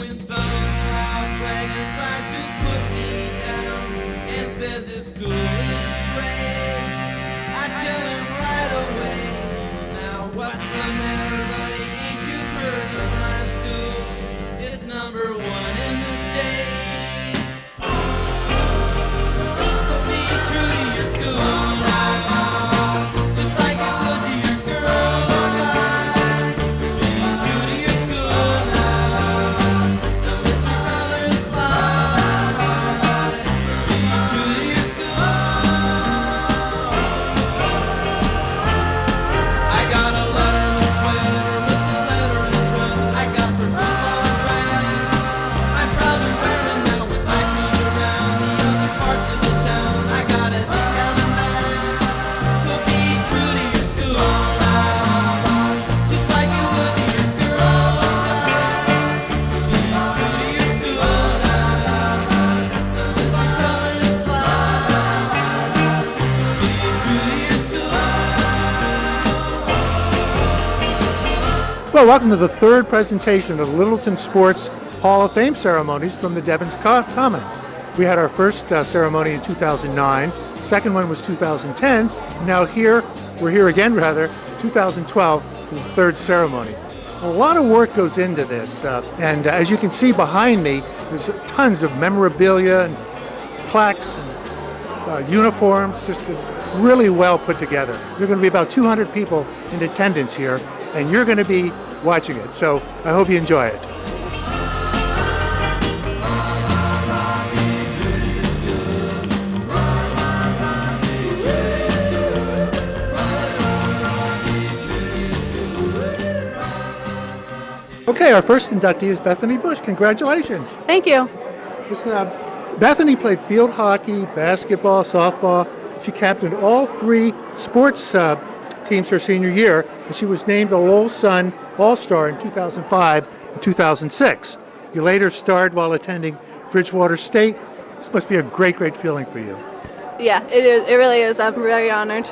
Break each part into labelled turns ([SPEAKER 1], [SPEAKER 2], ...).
[SPEAKER 1] When some loud bragger tries to put me down and says his school is great, I tell him right away, now what's the matter, buddy? Ain't you heard of my school? It's number one in the state. So be true to your school now, just like you would to your girl, guys. Be true to your school now, don't let your colors fly. Be true to your school. I got a letterman sweater with the letter in front. I got for football and track. I'm proud to wear it now when I cruise around the other parts of the town. I got it down and back. So be true to your school now, just like you would to your girl, guys. Be true to your school now, let your colors fly. Be true to your school.
[SPEAKER 2] Well, welcome to the third presentation of Littleton Sports Hall of Fame ceremonies from the Devon's Common. We had our first ceremony in 2009, second one was 2010, now we're here again 2012 for the third ceremony. A lot of work goes into this, and as you can see behind me, there's tons of memorabilia and plaques and uniforms, just really well put together. There are going to be about 200 people in attendance here, and you're going to be watching it, so I hope you enjoy it. Okay, our first inductee is Bethany Bush. Congratulations.
[SPEAKER 3] Thank you.
[SPEAKER 2] Bethany played field hockey, basketball, softball. She captained all three sports teams her senior year, and she was named a Lowell Sun All-Star in 2005 and 2006. You later starred while attending Bridgewater State. This must be a great, great feeling for you.
[SPEAKER 3] Yeah, it is. It really is. I'm very honored.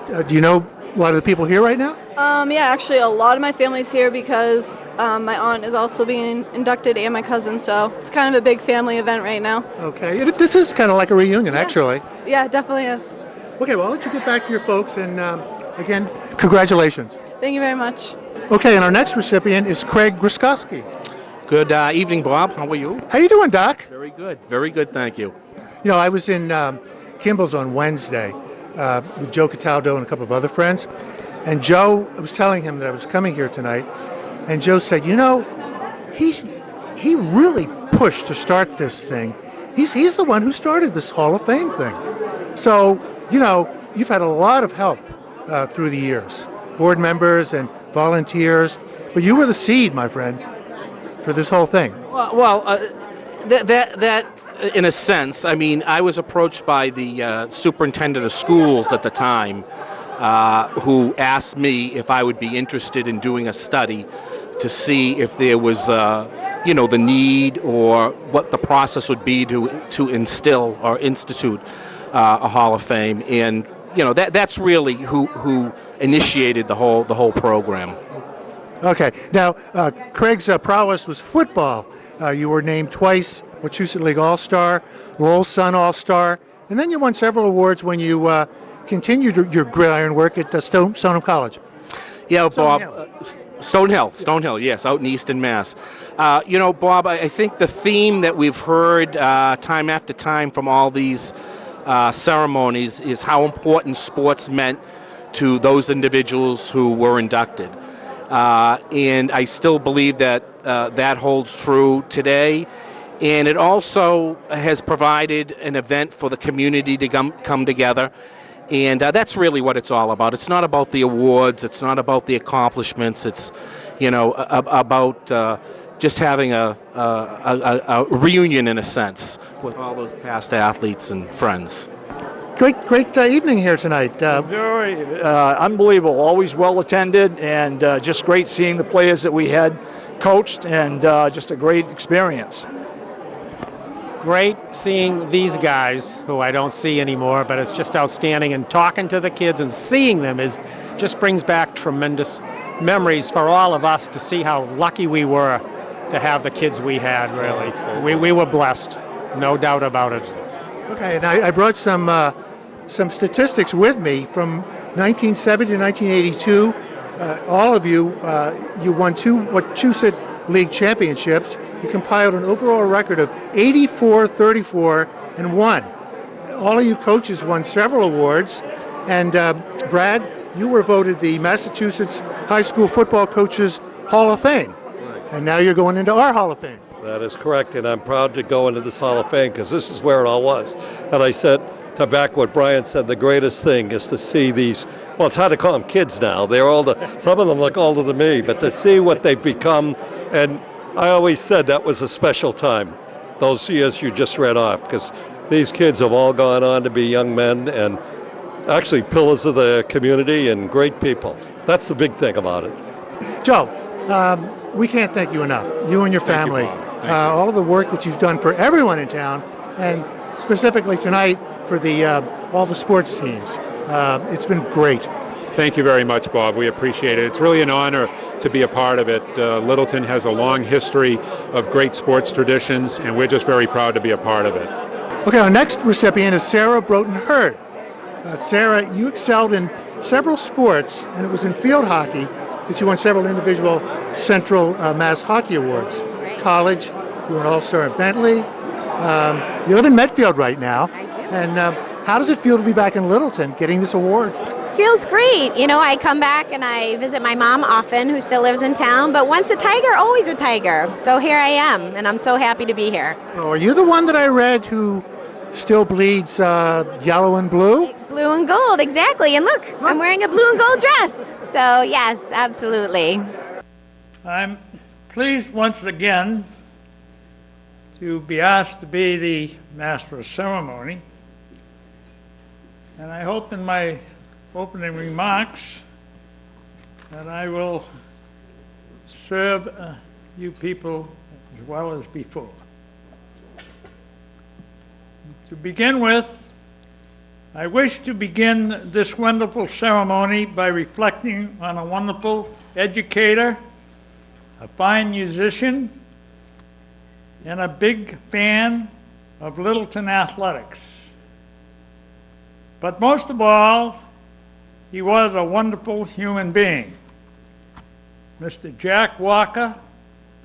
[SPEAKER 2] Do you know a lot of the people here right now?
[SPEAKER 3] Yeah, actually, a lot of my family's here because my aunt is also being inducted and my cousin, so it's kind of a big family event right now.
[SPEAKER 2] Okay, this is kind of like a reunion, actually.
[SPEAKER 3] Yeah, it definitely is.
[SPEAKER 2] Okay, well, I'll let you get back to your folks, and again, congratulations.
[SPEAKER 3] Thank you very much.
[SPEAKER 2] Okay, and our next recipient is Craig Griskowski.
[SPEAKER 4] Good evening, Bob. How are you?
[SPEAKER 2] How you doing, Doc?
[SPEAKER 4] Very good, thank you.
[SPEAKER 2] You know, I was in Kimball's on Wednesday with Joe Cataldo and a couple of other friends, and Joe, I was telling him that I was coming here tonight, and Joe said, you know, he really pushed to start this thing. He's the one who started this Hall of Fame thing. So, you know, you've had a lot of help through the years, board members and volunteers, but you were the seed, my friend, for this whole thing.
[SPEAKER 4] Well, that in a sense, I mean, I was approached by the superintendent of schools at the time, who asked me if I would be interested in doing a study to see if there was, the need or what the process would be to instill or institute a Hall of Fame, and that's really who initiated the whole program.
[SPEAKER 2] Okay, now Craig's prowess was football. You were named twice Wachusett League All-Star, Lowell Sun All-Star, and then you won several awards when you continued your gridiron work at Stoneham College.
[SPEAKER 4] Yeah, Bob. Stonehill, yes, out in Easton, Mass. Bob, I think the theme that we've heard time after time from all these ceremonies is how important sports meant to those individuals who were inducted. And I still believe that that holds true today. And it also has provided an event for the community to come together. And that's really what it's all about. It's not about the awards. It's not about the accomplishments. It's, about just having a reunion, in a sense, with all those past athletes and friends.
[SPEAKER 2] Great evening here tonight.
[SPEAKER 5] Very unbelievable. Always well attended, and just great seeing the players that we had coached, and just a great experience.
[SPEAKER 6] Great seeing these guys who I don't see anymore, but it's just outstanding, and talking to the kids and seeing them just brings back tremendous memories for all of us to see how lucky we were to have the kids we had, really. We were blessed, no doubt about it.
[SPEAKER 2] Okay, and I brought some statistics with me from 1970 to 1982. All of you, you won 2 Wachusett League championships. You compiled an overall record of 84, 34, and 1. All of you coaches won several awards. And Brad, you were voted the Massachusetts High School Football Coaches Hall of Fame. And now you're going into our Hall of Fame.
[SPEAKER 7] That is correct, and I'm proud to go into this Hall of Fame because this is where it all was. And I said, to back what Brian said, the greatest thing is to see these, well, it's hard to call them kids now. They're older. Some of them look older than me, but to see what they've become, and I always said that was a special time, those years you just read off, because these kids have all gone on to be young men and actually pillars of the community and great people. That's the big thing about it.
[SPEAKER 2] Joe, we can't thank you enough, you and your family. All of the work that you've done for everyone in town, and specifically tonight for all the sports teams. It's been great.
[SPEAKER 8] Thank you very much, Bob. We appreciate it. It's really an honor to be a part of it. Littleton has a long history of great sports traditions, and we're just very proud to be a part of it.
[SPEAKER 2] Okay, our next recipient is Sarah Broughton-Hurd. Sarah, you excelled in several sports, and it was in field hockey that you won several individual Central Mass Hockey Awards. College, you were an All-Star at Bentley. You live in Medfield right now.
[SPEAKER 9] I do.
[SPEAKER 2] And how does it feel to be back in Littleton getting this award?
[SPEAKER 9] Feels great. You know, I come back and I visit my mom often, who still lives in town, but once a tiger, always a tiger. So here I am, and I'm so happy to be here.
[SPEAKER 2] Oh, are you the one that I read who still bleeds yellow and blue?
[SPEAKER 9] Blue and gold, exactly. And look, I'm wearing a blue and gold dress. So yes, absolutely.
[SPEAKER 10] I'm pleased once again to be asked to be the Master of Ceremony. And I hope in my opening remarks that I will serve you people as well as before. To begin with, I wish to begin this wonderful ceremony by reflecting on a wonderful educator, a fine musician, and a big fan of Littleton athletics. But most of all, he was a wonderful human being. Mr. Jack Walker,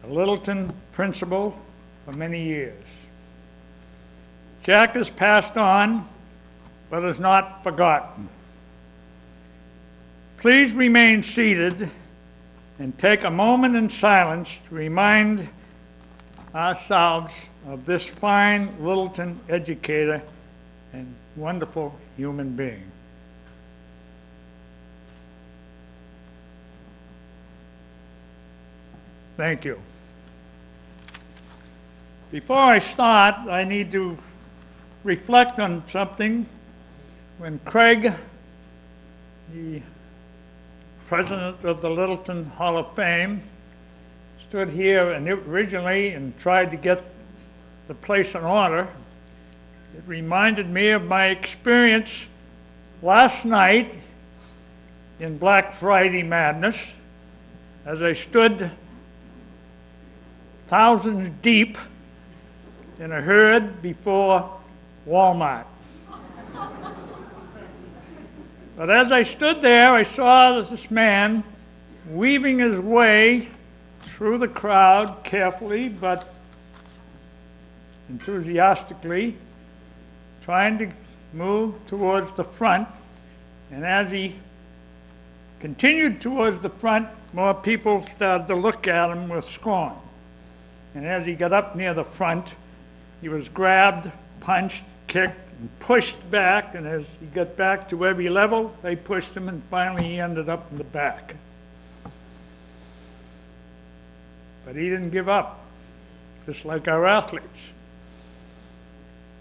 [SPEAKER 10] the Littleton principal for many years. Jack has passed on, but is not forgotten. Please remain seated and take a moment in silence to remind ourselves of this fine Littleton educator and wonderful human being. Thank you. Before I start, I need to reflect on something. When Craig, the president of the Littleton Hall of Fame, stood here and originally and tried to get the place in order, it reminded me of my experience last night in Black Friday Madness as I stood thousands deep in a herd before Walmart. But as I stood there, I saw this man weaving his way through the crowd carefully but enthusiastically, trying to move towards the front. And as he continued towards the front, more people started to look at him with scorn. And as he got up near the front, he was grabbed, punched, kicked, and pushed back. And as he got back to every level, they pushed him, and finally he ended up in the back. But he didn't give up, just like our athletes.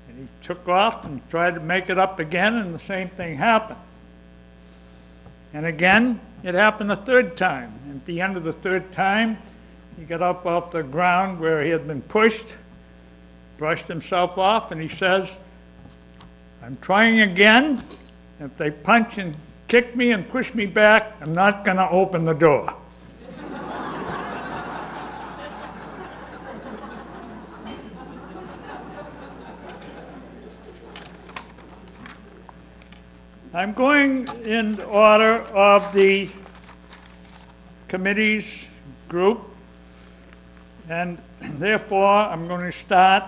[SPEAKER 10] And he took off and tried to make it up again, and the same thing happened. And again, it happened a third time. And at the end of the third time, he got up off the ground where he had been pushed, brushed himself off, and he says, "I'm trying again. If they punch and kick me and push me back, I'm not going to open the door." I'm going in order of the committee's group, and therefore I'm going to start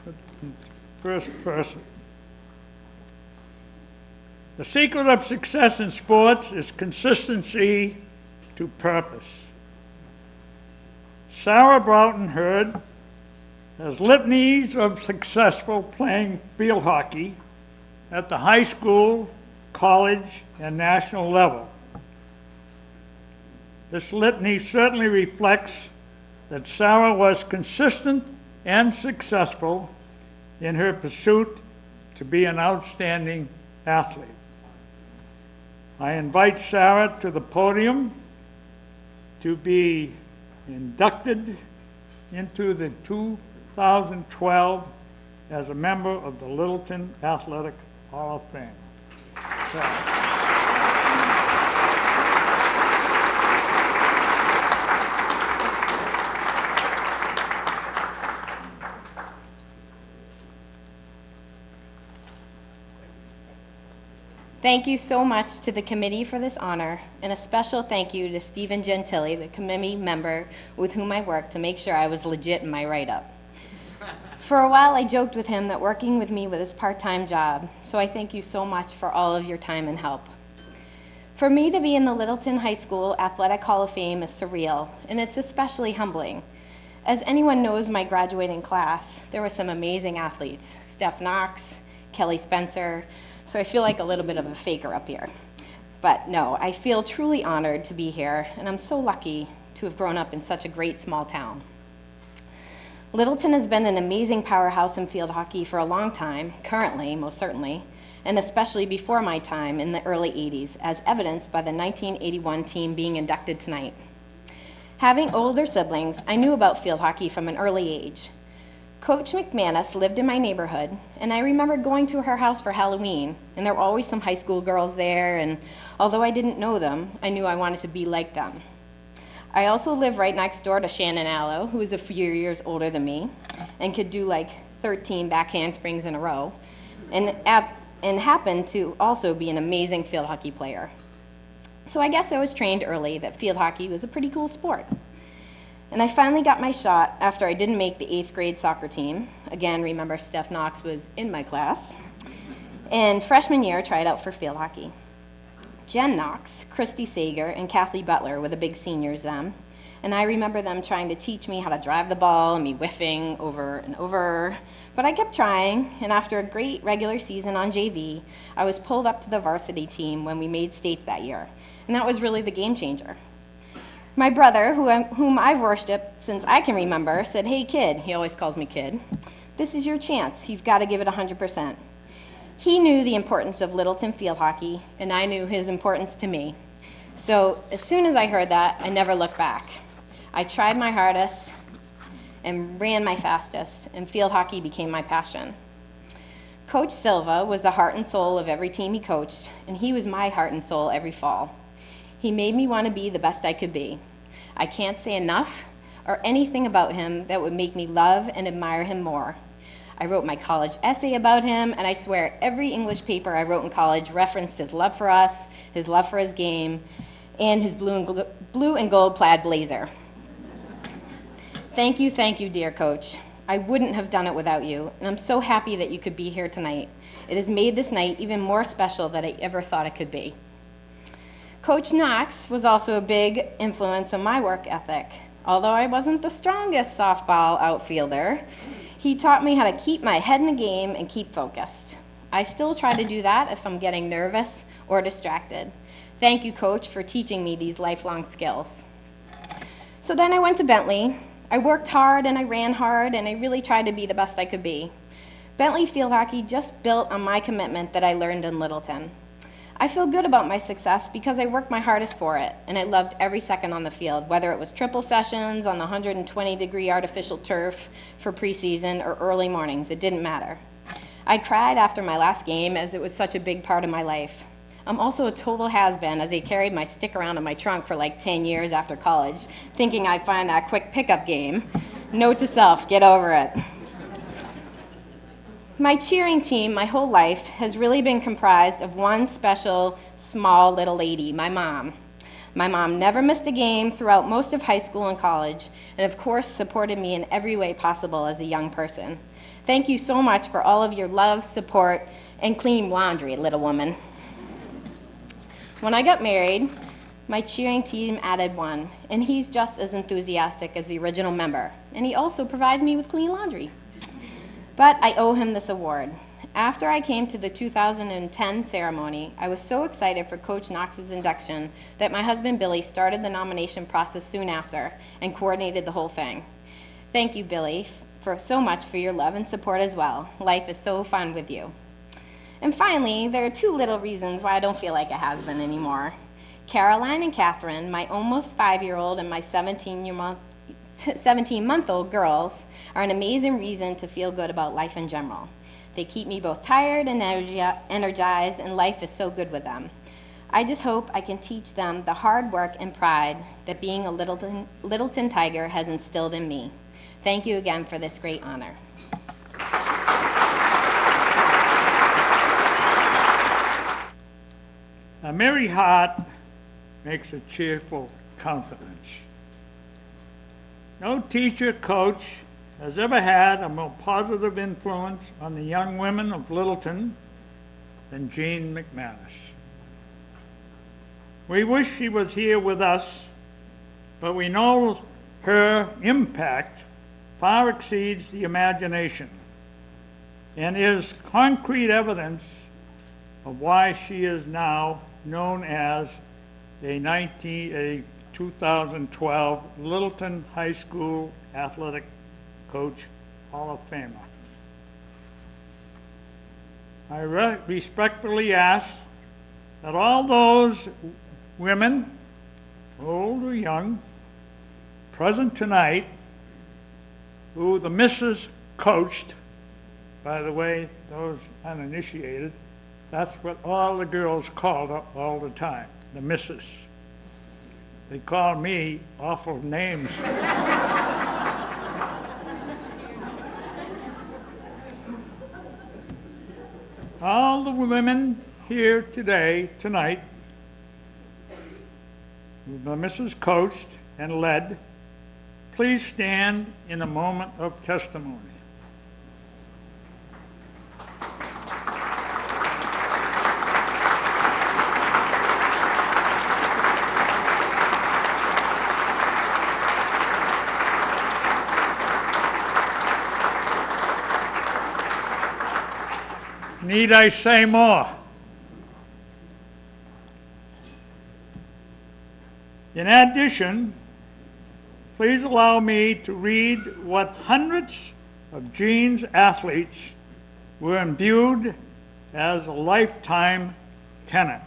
[SPEAKER 10] with the first person. The secret of success in sports is consistency to purpose. Sarah Broughton Hurd has litanies of successful playing field hockey at the high school, college, and national level. This litany certainly reflects that Sarah was consistent and successful in her pursuit to be an outstanding athlete. I invite Sarah to the podium to be inducted into the 2012 as a member of the Littleton Athletic Hall of Fame. Sarah.
[SPEAKER 9] Thank you so much to the committee for this honor, and a special thank you to Stephen Gentili, the committee member with whom I worked to make sure I was legit in my write-up. For a while, I joked with him that working with me was his part-time job, so I thank you so much for all of your time and help. For me to be in the Littleton High School Athletic Hall of Fame is surreal, and it's especially humbling. As anyone knows my graduating class, there were some amazing athletes, Steph Knox, Kelly Spencer, so I feel like a little bit of a faker up here. But no, I feel truly honored to be here, and I'm so lucky to have grown up in such a great small town. Littleton has been an amazing powerhouse in field hockey for a long time, currently, most certainly, and especially before my time in the early 80s, as evidenced by the 1981 team being inducted tonight. Having older siblings, I knew about field hockey from an early age. Coach McManus lived in my neighborhood, and I remember going to her house for Halloween, and there were always some high school girls there, and although I didn't know them, I knew I wanted to be like them. I also live right next door to Shannon Allo, who is a few years older than me, and could do like 13 back handsprings in a row, and happened to also be an amazing field hockey player. So I guess I was trained early that field hockey was a pretty cool sport. And I finally got my shot after I didn't make the 8th grade soccer team. Again, remember Steph Knox was in my class. And freshman year, I tried out for field hockey. Jen Knox, Christy Sager, and Kathleen Butler were the big seniors then. And I remember them trying to teach me how to drive the ball and me whiffing over and over. But I kept trying, and after a great regular season on JV, I was pulled up to the varsity team when we made states that year. And that was really the game changer. My brother, whom I've worshipped since I can remember, said, "Hey kid," he always calls me kid, "this is your chance. You've got to give it 100%. He knew the importance of Littleton field hockey, and I knew his importance to me. So as soon as I heard that, I never looked back. I tried my hardest and ran my fastest, and field hockey became my passion. Coach Silva was the heart and soul of every team he coached, and he was my heart and soul every fall. He made me want to be the best I could be. I can't say enough or anything about him that would make me love and admire him more. I wrote my college essay about him, and I swear every English paper I wrote in college referenced his love for us, his love for his game, and his blue and gold plaid blazer. Thank you, dear Coach. I wouldn't have done it without you, and I'm so happy that you could be here tonight. It has made this night even more special than I ever thought it could be. Coach Knox was also a big influence on my work ethic. Although I wasn't the strongest softball outfielder, he taught me how to keep my head in the game and keep focused. I still try to do that if I'm getting nervous or distracted. Thank you, Coach, for teaching me these lifelong skills. So then I went to Bentley. I worked hard and I ran hard, and I really tried to be the best I could be. Bentley field hockey just built on my commitment that I learned in Littleton. I feel good about my success because I worked my hardest for it, and I loved every second on the field, whether it was triple sessions on the 120-degree artificial turf for preseason or early mornings. It didn't matter. I cried after my last game as it was such a big part of my life. I'm also a total has-been, as I carried my stick around in my trunk for like 10 years after college, thinking I'd find that quick pickup game. Note to self, get over it. My cheering team my whole life has really been comprised of one special, small little lady, my mom. My mom never missed a game throughout most of high school and college, and of course supported me in every way possible as a young person. Thank you so much for all of your love, support, and clean laundry, little woman. When I got married, my cheering team added one, and he's just as enthusiastic as the original member, and he also provides me with clean laundry. But I owe him this award. After I came to the 2010 ceremony, I was so excited for Coach Knox's induction that my husband Billy started the nomination process soon after and coordinated the whole thing. Thank you, Billy, for so much for your love and support as well. Life is so fun with you. And finally, there are two little reasons why I don't feel like a has-been anymore. Caroline and Catherine, my almost 5-year-old and my 17-month-old girls, are an amazing reason to feel good about life in general. They keep me both tired and energized, and life is so good with them. I just hope I can teach them the hard work and pride that being a Littleton Tiger has instilled in me. Thank you again for this great honor.
[SPEAKER 10] A merry heart makes a cheerful countenance. No teacher, coach has ever had a more positive influence on the young women of Littleton than Jean McManus. We wish she was here with us, but we know her impact far exceeds the imagination and is concrete evidence of why she is now known as a 2012 Littleton High School Athletic Coach Hall of Famer. I respectfully ask that all those women, old or young, present tonight, who the missus coached, by the way, those uninitiated, that's what all the girls called her all the time, the missus. They call me awful names. All the women here tonight, who the missus coached and led, please stand in a moment of testimony. Need I say more? In addition, please allow me to read what hundreds of Jean's athletes were imbued as a lifetime tenet.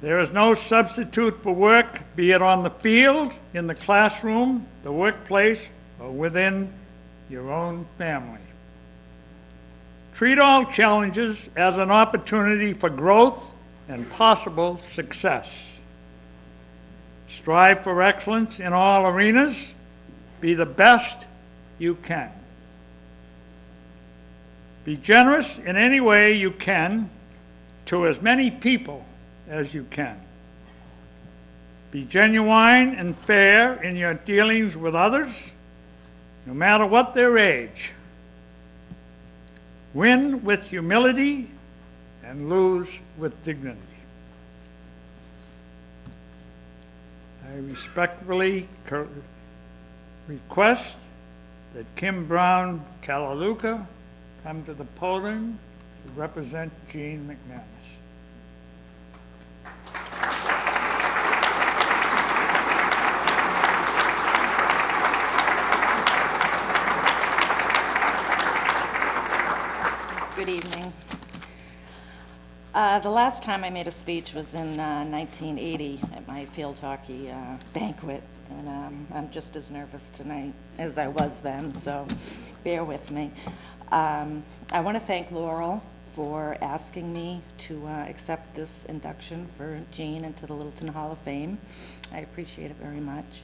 [SPEAKER 10] There is no substitute for work, be it on the field, in the classroom, the workplace, or within your own family. Treat all challenges as an opportunity for growth and possible success. Strive for excellence in all arenas. Be the best you can. Be generous in any way you can to as many people as you can. Be genuine and fair in your dealings with others, no matter what their age. Win with humility and lose with dignity. I respectfully request that Kim Brown Kalaluka come to the podium to represent Jean McManus.
[SPEAKER 11] Good evening. The last time I made a speech was in 1980 at my field hockey banquet, and I'm just as nervous tonight as I was then, so bear with me. I want to thank Laurel for asking me to accept this induction for Jean into the Littleton Hall of Fame. I appreciate it very much.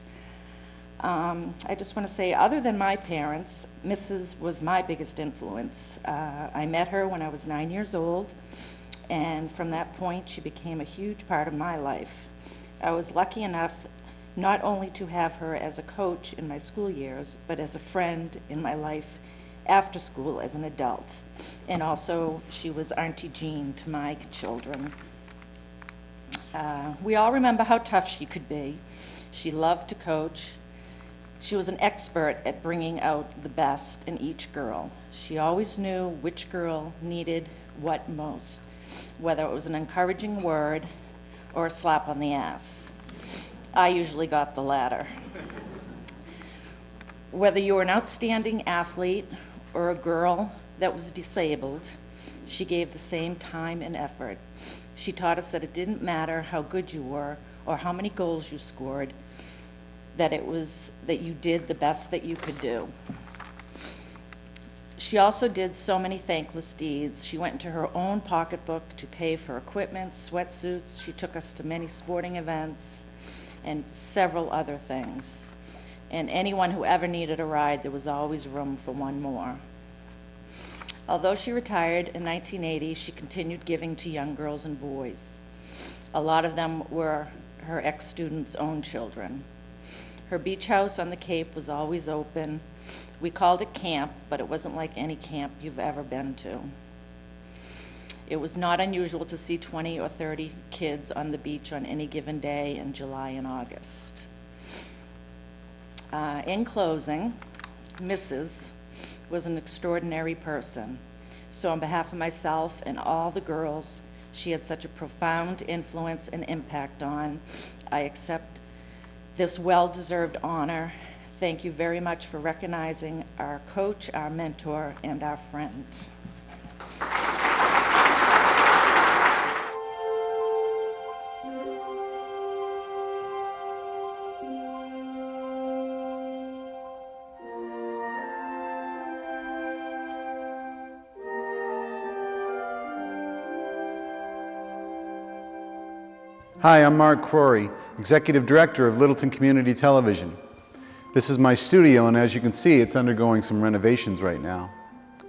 [SPEAKER 11] I just want to say, other than my parents, Mrs. was my biggest influence. I met her when I was 9 years old, and from that point, she became a huge part of my life. I was lucky enough not only to have her as a coach in my school years, but as a friend in my life after school as an adult. And also, she was Auntie Jean to my children. We all remember how tough she could be. She loved to coach. She was an expert at bringing out the best in each girl. She always knew which girl needed what most, whether it was an encouraging word or a slap on the ass. I usually got the latter. Whether you were an outstanding athlete or a girl that was disabled, she gave the same time and effort. She taught us that it didn't matter how good you were or how many goals you scored, that it was that you did the best that you could do. She also did so many thankless deeds. She went into her own pocketbook to pay for equipment, sweatsuits. She took us to many sporting events and several other things. And anyone who ever needed a ride, there was always room for one more. Although she retired in 1980, she continued giving to young girls and boys. A lot of them were her ex-students' own children. Her beach house on the Cape was always open. We called it camp, but it wasn't like any camp you've ever been to. It was not unusual to see 20 or 30 kids on the beach on any given day in July and August. In closing, Mrs. was an extraordinary person. So on behalf of myself and all the girls she had such a profound influence and impact on, I accept this well-deserved honor. Thank you very much for recognizing our coach, our mentor, and our friend.
[SPEAKER 12] Hi, I'm Mark Crory, Executive Director of Littleton Community Television. This is my studio, and as you can see, it's undergoing some renovations right now.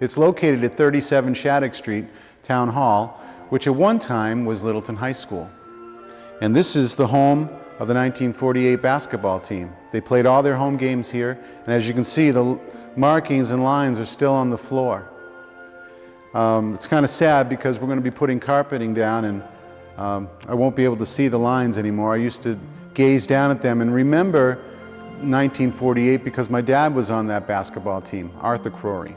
[SPEAKER 12] It's located at 37 Shattuck Street, Town Hall, which at one time was Littleton High School. And this is the home of the 1948 basketball team. They played all their home games here, and as you can see, the markings and lines are still on the floor. It's kind of sad because we're going to be putting carpeting down, and I won't be able to see the lines anymore. I used to gaze down at them and remember 1948 because my dad was on that basketball team, Arthur Crory,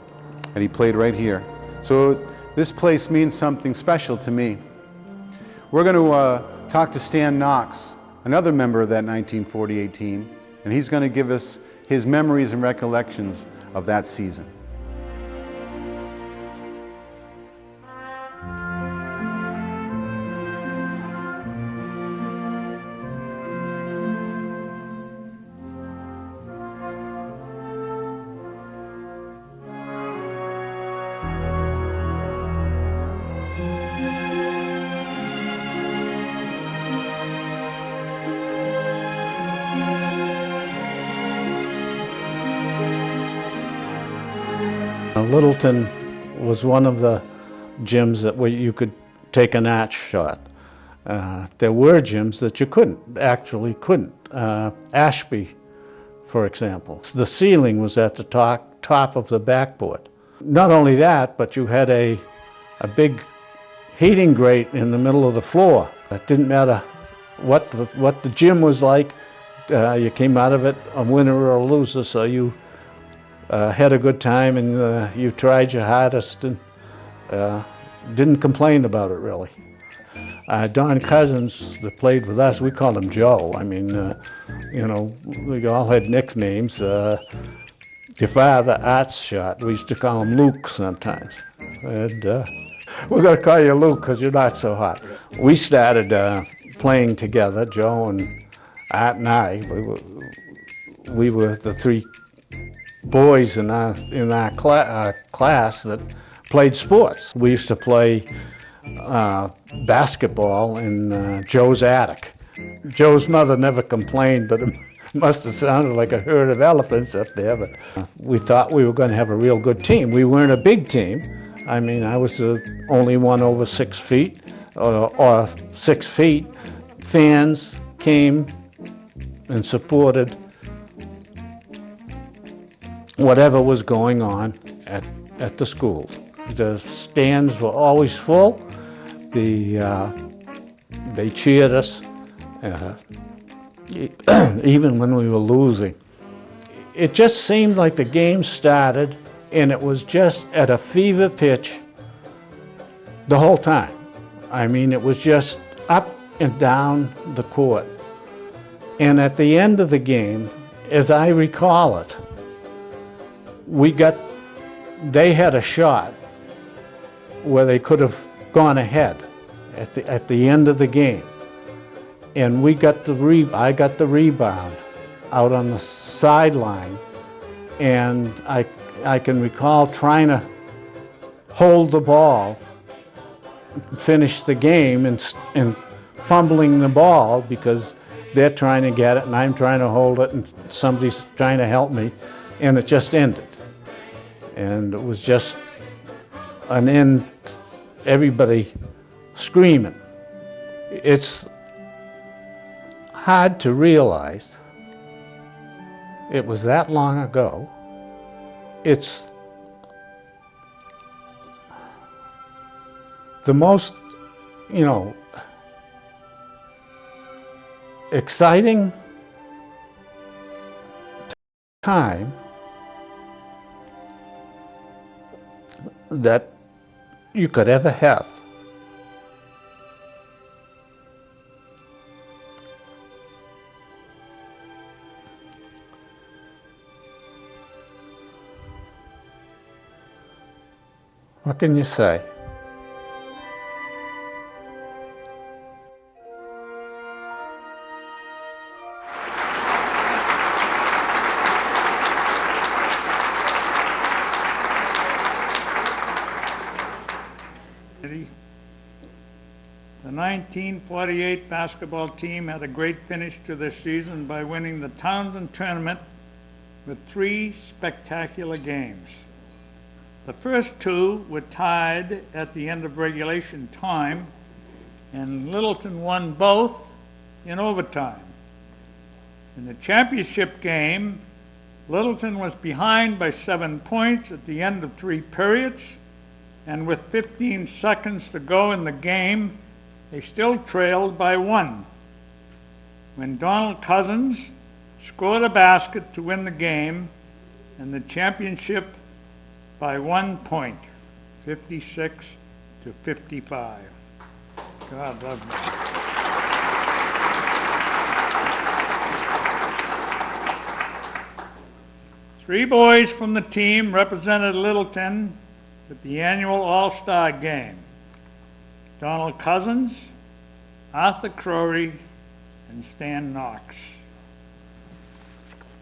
[SPEAKER 12] and he played right here. So this place means something special to me. We're going to talk to Stan Knox, another member of that 1948 team, and he's going to give us his memories and recollections of that season.
[SPEAKER 13] Littleton was one of the gyms that where you could take an arch shot. There were gyms that you couldn't. Ashby, for example. The ceiling was at the top of the backboard. Not only that, but you had a big heating grate in the middle of the floor. It didn't matter what the gym was like. You came out of it a winner or a loser, so you had a good time, and you tried your hardest and didn't complain about it, really. Don Cousins, that played with us, we called him Joe. I mean, you know, we all had nicknames. Your father, Art's shot. We used to call him Luke sometimes. And we're going to call you Luke because you're not so hot. We started playing together, Joe and Art and I. We were the three boys in our class that played sports. We used to play basketball in Joe's attic. Joe's mother never complained, but Must have sounded like a herd of elephants up there, but we thought we were going to have a real good team. We weren't a big team. I mean, I was the only one over 6 feet, or 6 feet. Fans came and supported whatever was going on at the schools. The stands were always full. They cheered us, even when we were losing. It just seemed like the game started and it was just at a fever pitch the whole time. I mean, it was just up and down the court. And at the end of the game, as I recall it, they had a shot where they could have gone ahead at the end of the game. And I got the rebound out on the sideline, and I can recall trying to hold the ball, finish the game, and fumbling the ball because they're trying to get it and I'm trying to hold it and somebody's trying to help me, and it just ended. And it was just an end, everybody screaming. It's hard to realize it was that long ago. It's the most, exciting time that you could ever have. What can you say?
[SPEAKER 10] The 1948 basketball team had a great finish to their season by winning the Townsend tournament with 3 spectacular games. The first 2 were tied at the end of regulation time, and Littleton won both in overtime. In the championship game, Littleton was behind by 7 points at the end of 3 periods, and with 15 seconds to go in the game, they still trailed by 1. When Donald Cousins scored a basket to win the game and the championship by 1 point, 56-55. God love me. Three boys from the team represented Littleton at the annual All-Star Game: Donald Cousins, Arthur Crowley, and Stan Knox.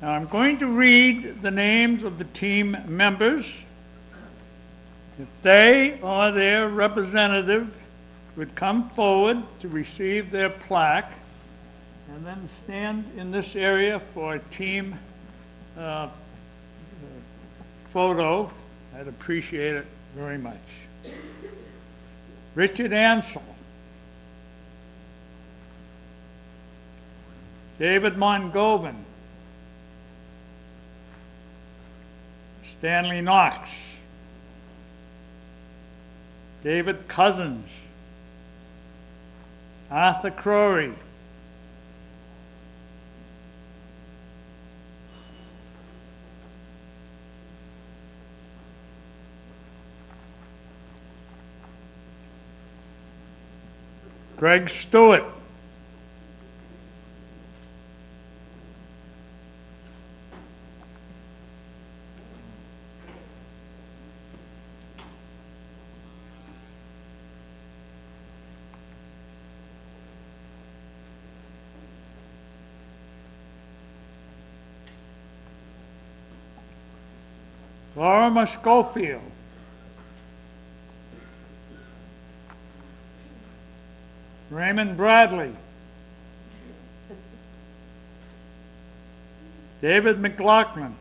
[SPEAKER 10] Now I'm going to read the names of the team members. If they or their representative would come forward to receive their plaque and then stand in this area for a team photo, I'd appreciate it very much. Richard Ansel, David Mongovin, Stanley Knox, David Cousins, Arthur Crowley, Greg Stewart, Laura Schofield, Raymond Bradley, David McLaughlin,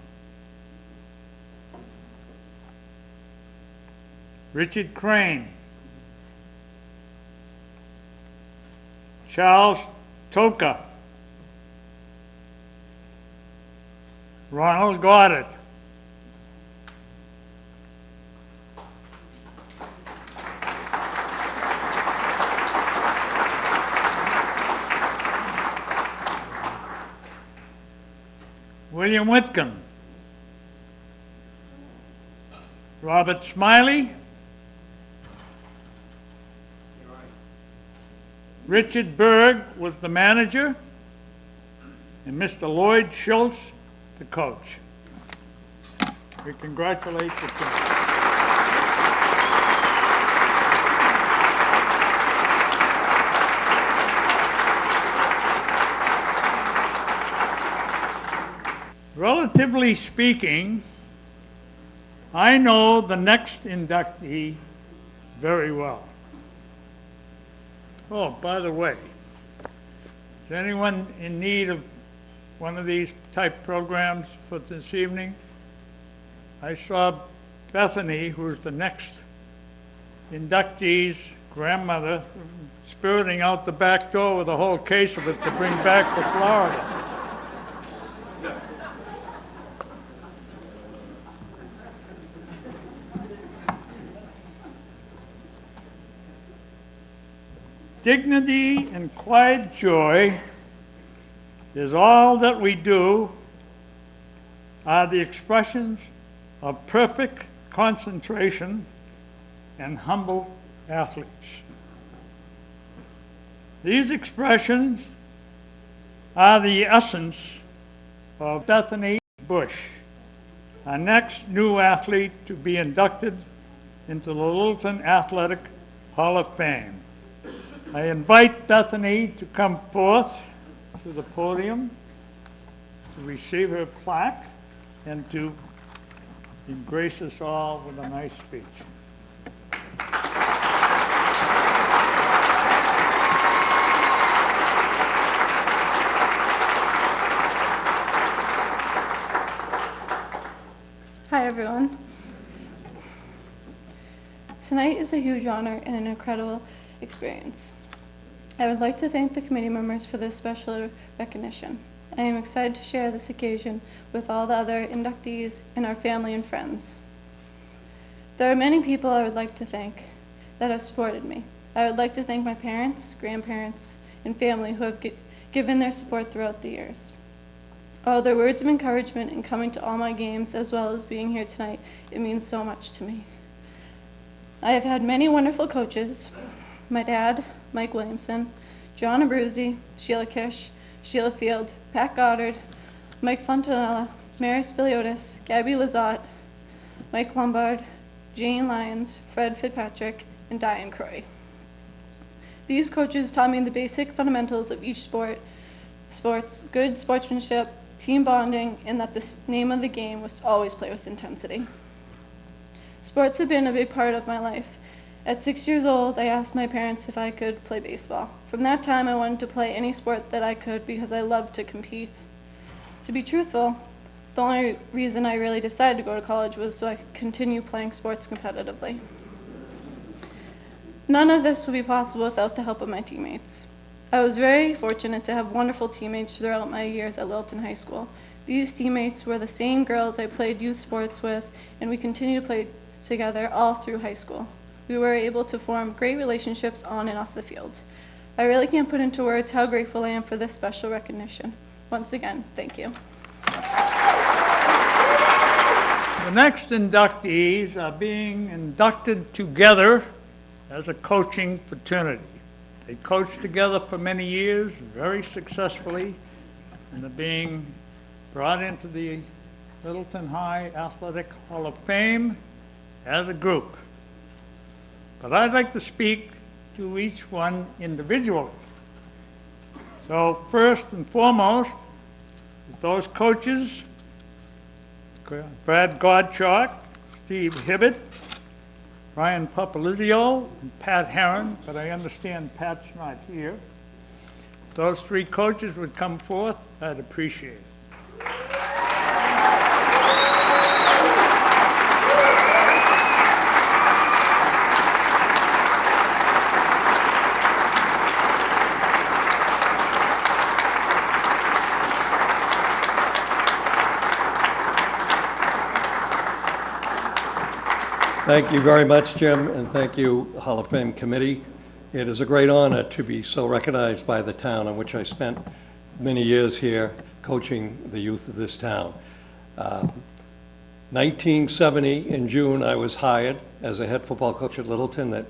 [SPEAKER 10] Richard Crane, Charles Toka, Ronald Goddard, William Whitcomb, Robert Smiley, Richard Berg was the manager, and Mr. Lloyd Schultz, the coach. We congratulate the team. Relatively speaking, I know the next inductee very well. Oh, by the way, is anyone in need of one of these type programs for this evening? I saw Bethany, who's the next inductee's grandmother, spiriting out the back door with a whole case of it to bring back to Florida. Dignity and quiet joy is all that we do, are the expressions of perfect concentration and humble athletes. These expressions are the essence of Bethany Bush, our next new athlete to be inducted into the Littleton Athletic Hall of Fame. I invite Bethany to come forth to the podium to receive her plaque and to grace us all with a nice speech.
[SPEAKER 3] Hi, everyone. Tonight is a huge honor and an incredible experience. I would like to thank the committee members for this special recognition. I am excited to share this occasion with all the other inductees and our family and friends. There are many people I would like to thank that have supported me. I would like to thank my parents, grandparents, and family who have given their support throughout the years. Oh, their words of encouragement in coming to all my games as well as being here tonight, it means so much to me. I have had many wonderful coaches. My dad, Mike Williamson, John Abruzzi, Sheila Kish, Sheila Field, Pat Goddard, Mike Fontanella, Mary Spiliotis, Gabby Lizotte, Mike Lombard, Jane Lyons, Fred Fitzpatrick, and Diane Croy. These coaches taught me the basic fundamentals of each sports, good sportsmanship, team bonding, and that the name of the game was to always play with intensity. Sports have been a big part of my life. At 6 years old, I asked my parents if I could play baseball. From that time, I wanted to play any sport that I could because I loved to compete. To be truthful, the only reason I really decided to go to college was so I could continue playing sports competitively. None of this would be possible without the help of my teammates. I was very fortunate to have wonderful teammates throughout my years at Littleton High School. These teammates were the same girls I played youth sports with, and we continue to play together all through high school. We were able to form great relationships on and off the field. I really can't put into words how grateful I am for this special recognition. Once again, thank you.
[SPEAKER 10] The next inductees are being inducted together as a coaching fraternity. They coached together for many years, very successfully, and are being brought into the Littleton High Athletic Hall of Fame as a group. But I'd like to speak to each one individually. So first and foremost, those coaches, Brad Godchalk, Steve Hibbett, Brian Papalizio, and Pat Herron, but I understand Pat's not here. If those three coaches would come forth, I'd appreciate it.
[SPEAKER 7] Thank you very much, Jim, and thank you, Hall of Fame Committee. It is a great honor to be so recognized by the town in which I spent many years here coaching the youth of this town. 1970, in June, I was hired as a head football coach at Littleton. That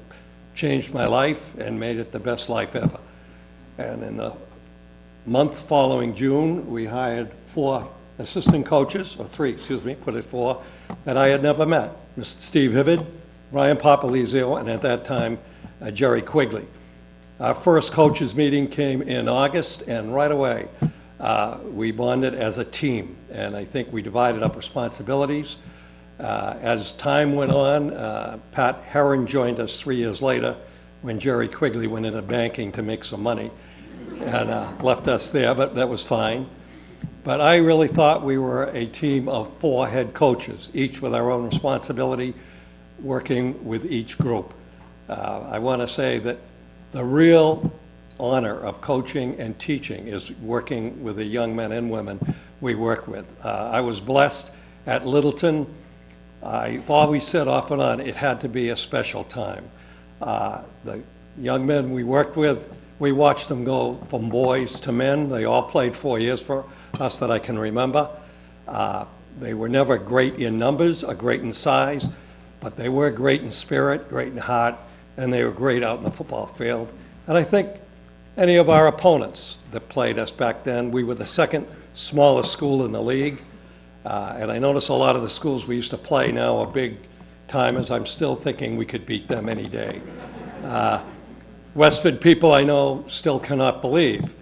[SPEAKER 7] changed my life and made it the best life ever. And in the month following June, we hired 4 assistant coaches, or 3, excuse me, put it 4, that I had never met. Mr. Steve Hibbard, Brian Papalizio, and at that time, Jerry Quigley. Our first coaches meeting came in August, and right away, we bonded as a team, and I think we divided up responsibilities. As time went on, Pat Herron joined us 3 years later when Jerry Quigley went into banking to make some money and left us there, but that was fine. But I really thought we were a team of 4 head coaches, each with our own responsibility, working with each group. I want to say that the real honor of coaching and teaching is working with the young men and women we work with. I was blessed at Littleton. I've always said off and on, it had to be a special time. The young men we worked with, we watched them go from boys to men. They all played 4 years for us that I can remember. They were never great in numbers or great in size, but they were great in spirit, great in heart, and they were great out in the football field. And I think any of our opponents that played us back then, we were the second smallest school in the league. And I notice a lot of the schools we used to play now are big timers. I'm still thinking we could beat them any day. Westford people I know still cannot believe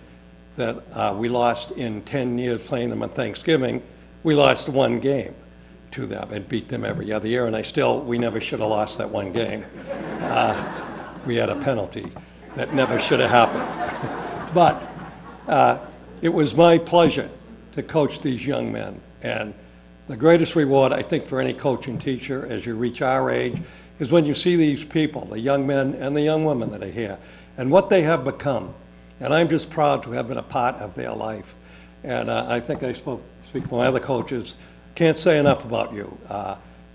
[SPEAKER 7] that we lost in 10 years playing them on Thanksgiving. We lost 1 game to them and beat them every other year, and we never should have lost that 1 game. We had a penalty that never should have happened. But it was my pleasure to coach these young men, and the greatest reward, I think, for any coach and teacher as you reach our age is when you see these people, the young men and the young women that are here, and what they have become. And I'm just proud to have been a part of their life. And I think I speak for my other coaches, can't say enough about you.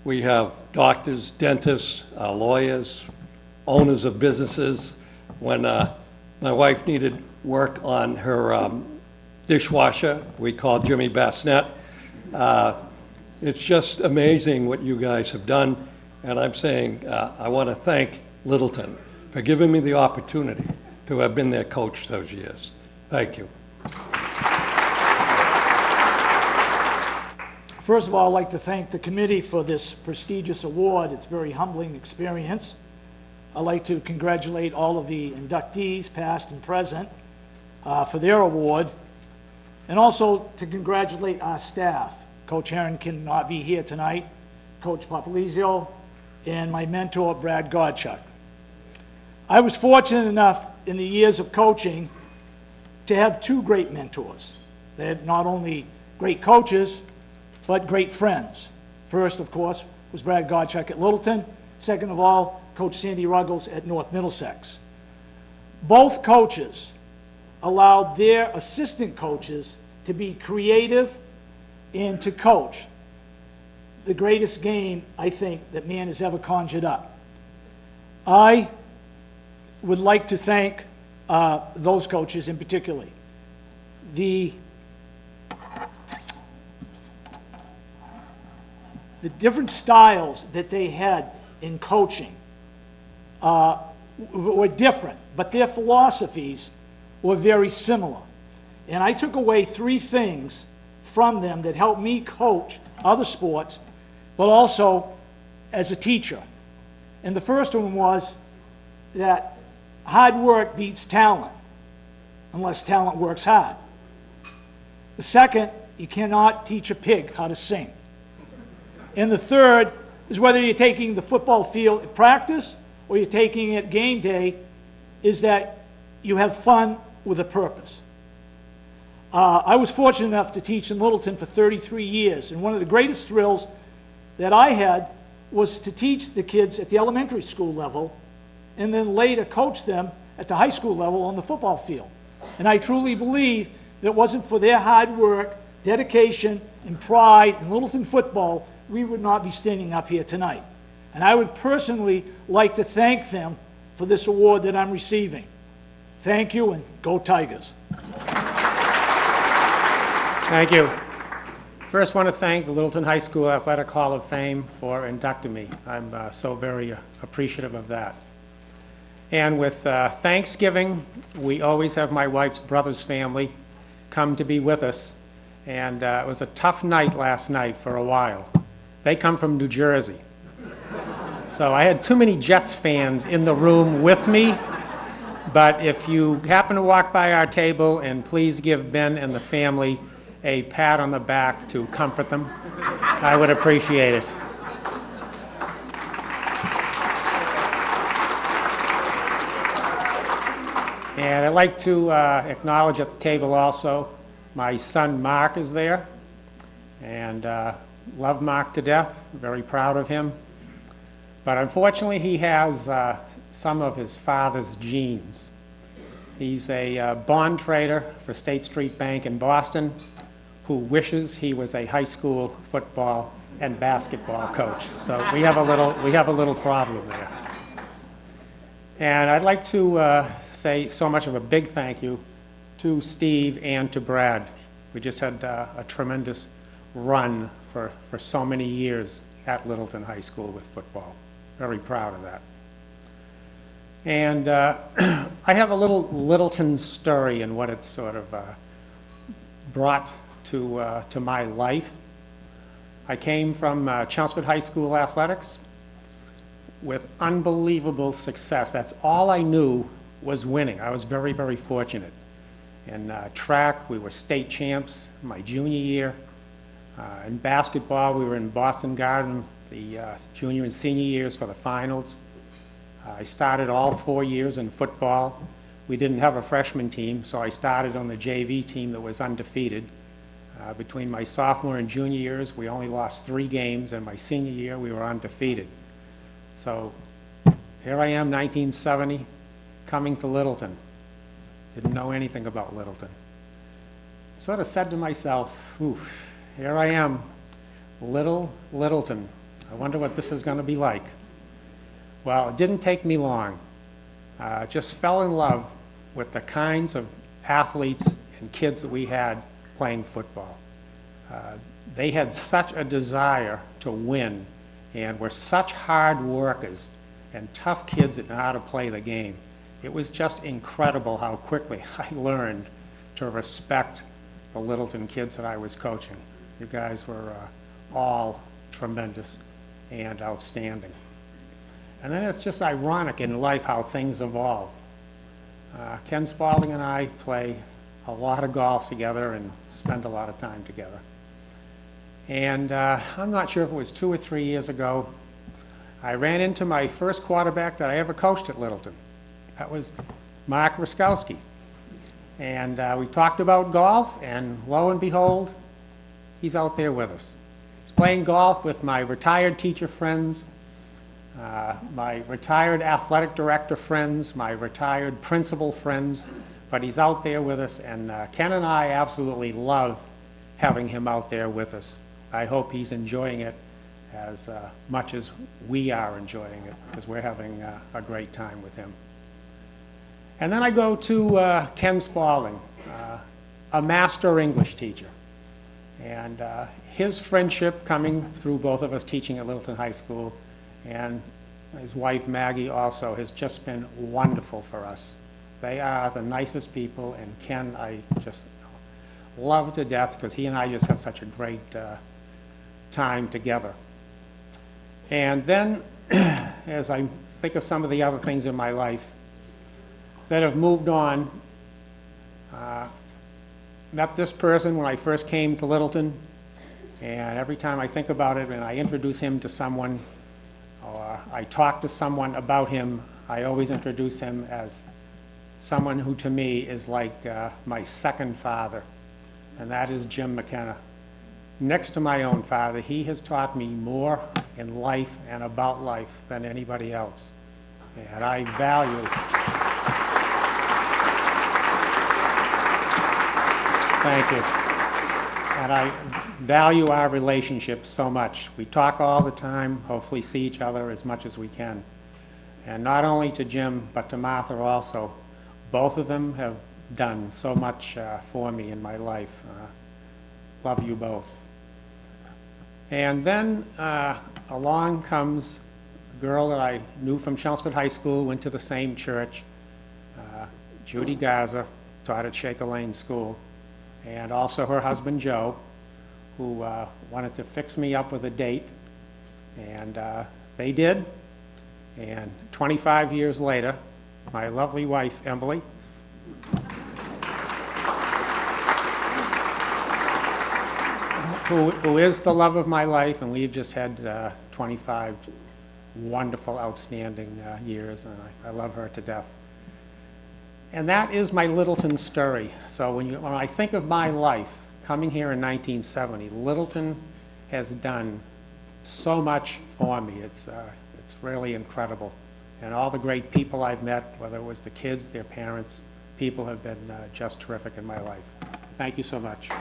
[SPEAKER 7] We have doctors, dentists, lawyers, owners of businesses. When my wife needed work on her dishwasher, we called Jimmy Bassnett. It's just amazing what you guys have done. And I'm saying I want to thank Littleton for giving me the opportunity to have been their coach those years. Thank you.
[SPEAKER 5] First of all, I'd like to thank the committee for this prestigious award. It's a very humbling experience. I'd like to congratulate all of the inductees, past and present, for their award, and also to congratulate our staff. Coach Herron cannot be here tonight, Coach Papalizio, and my mentor, Brad Godchuk. I was fortunate enough in the years of coaching to have 2 great mentors. They had not only great coaches, but great friends. First, of course, was Brad Godchuk at Littleton. Second of all, Coach Sandy Ruggles at North Middlesex. Both coaches allowed their assistant coaches to be creative and to coach the greatest game, I think, that man has ever conjured up. I would like to thank those coaches in particular. The different styles that they had in coaching were different, but their philosophies were very similar. And I took away 3 things from them that helped me coach other sports, but also as a teacher. And the first one was that hard work beats talent, unless talent works hard. The second, you cannot teach a pig how to sing. And the third is whether you're taking the football field at practice or you're taking it game day, is that you have fun with a purpose. I was fortunate enough to teach in Littleton for 33 years, and one of the greatest thrills that I had was to teach the kids at the elementary school level and then later coach them at the high school level on the football field. And I truly believe that it wasn't for their hard work, dedication, and pride in Littleton football, we would not be standing up here tonight. And I would personally like to thank them for this award that I'm receiving. Thank you, and go Tigers.
[SPEAKER 6] Thank you. First, want to thank the Littleton High School Athletic Hall of Fame for inducting me. I'm so very appreciative of that. And with Thanksgiving, we always have my wife's brother's family come to be with us. And it was a tough night last night for a while. They come from New Jersey. So I had too many Jets fans in the room with me. But if you happen to walk by our table, and please give Ben and the family a pat on the back to comfort them, I would appreciate it. And I'd like to acknowledge at the table also, my son Mark is there, and love Mark to death, very proud of him. But unfortunately, he has some of his father's genes. He's a bond trader for State Street Bank in Boston who wishes he was a high school football and basketball coach. So we have a little problem there. And I'd like to say so much of a big thank you to Steve and to Brad. We just had a tremendous run for so many years at Littleton High School with football. Very proud of that. And I have a little Littleton story and what it's sort of brought to my life. I came from Chelmsford High School athletics with unbelievable success. That's all I knew was winning. I was very, very fortunate. In track, we were state champs my junior year. In basketball, we were in Boston Garden the junior and senior years for the finals. I started all 4 years in football. We didn't have a freshman team, so I started on the JV team that was undefeated. Between my sophomore and junior years, we only lost 3 games, and my senior year, we were undefeated. So here I am, 1970, coming to Littleton. Didn't know anything about Littleton. Sort of said to myself, oof, here I am, Littleton. I wonder what this is going to be like. Well, it didn't take me long. Just fell in love with the kinds of athletes and kids that we had playing football. They had such a desire to win and were such hard workers and tough kids that know how to play the game. It was just incredible how quickly I learned to respect the Littleton kids that I was coaching. You guys were all tremendous and outstanding. And then it's just ironic in life how things evolve. Ken Spaulding and I play a lot of golf together and spend a lot of time together. And I'm not sure if it was 2 or 3 years ago, I ran into my first quarterback that I ever coached at Littleton. That was Mark Ruskowski. And we talked about golf, and lo and behold, he's out there with us. He's playing golf with my retired teacher friends, my retired athletic director friends, my retired principal friends, but he's out there with us, and Ken and I absolutely love having him out there with us. I hope he's enjoying it as much as we are enjoying it, because we're having a great time with him. And then I go to Ken Spaulding, a master English teacher. And his friendship coming through both of us teaching at Littleton High School, and his wife Maggie also, has just been wonderful for us. They are the nicest people, and Ken I just love to death because he and I just have such a great time together. And then, as I think of some of the other things in my life that have moved on, met this person when I first came to Littleton, and every time I think about it and I introduce him to someone, or I talk to someone about him, I always introduce him as someone who to me is like my second father. and that is Jim McKenna. Next to my own father, he has taught me more in life and about life than anybody else. And I value, thank you. And I value our relationship so much. We talk all the time, hopefully see each other as much as we can. And not only to Jim, but to Martha also. Both of them have done so much for me in my life. Love you both. And then along comes a girl that I knew from Chelmsford High School, went to the same church, Judy Garza, taught at Shaker Lane School, and also her husband Joe, who wanted to fix me up with a date, and they did. And 25 years later, my lovely wife, Emily, who is the love of my life, and we've just had 25 wonderful, outstanding years, and I love her to death. And that is my Littleton story. So when I think of my life, coming here in 1970, Littleton has done so much for me. It's really incredible. And all the great people I've met, whether it was the kids, their parents, people have been just terrific in my life. Thank you so much.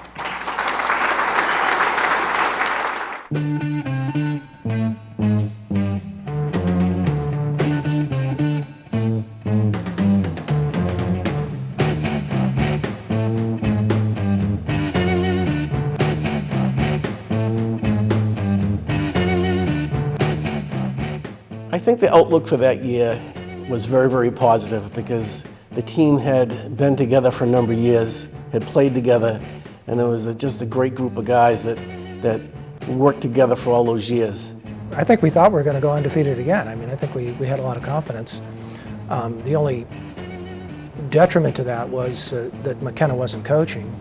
[SPEAKER 14] I think the outlook for that year was very, very positive because the team had been together for a number of years, had played together, and it was just a great group of guys that worked together for all those years.
[SPEAKER 15] I think we thought we were going to go undefeated again. I mean, I think we had a lot of confidence. The only detriment to that was that McKenna wasn't coaching.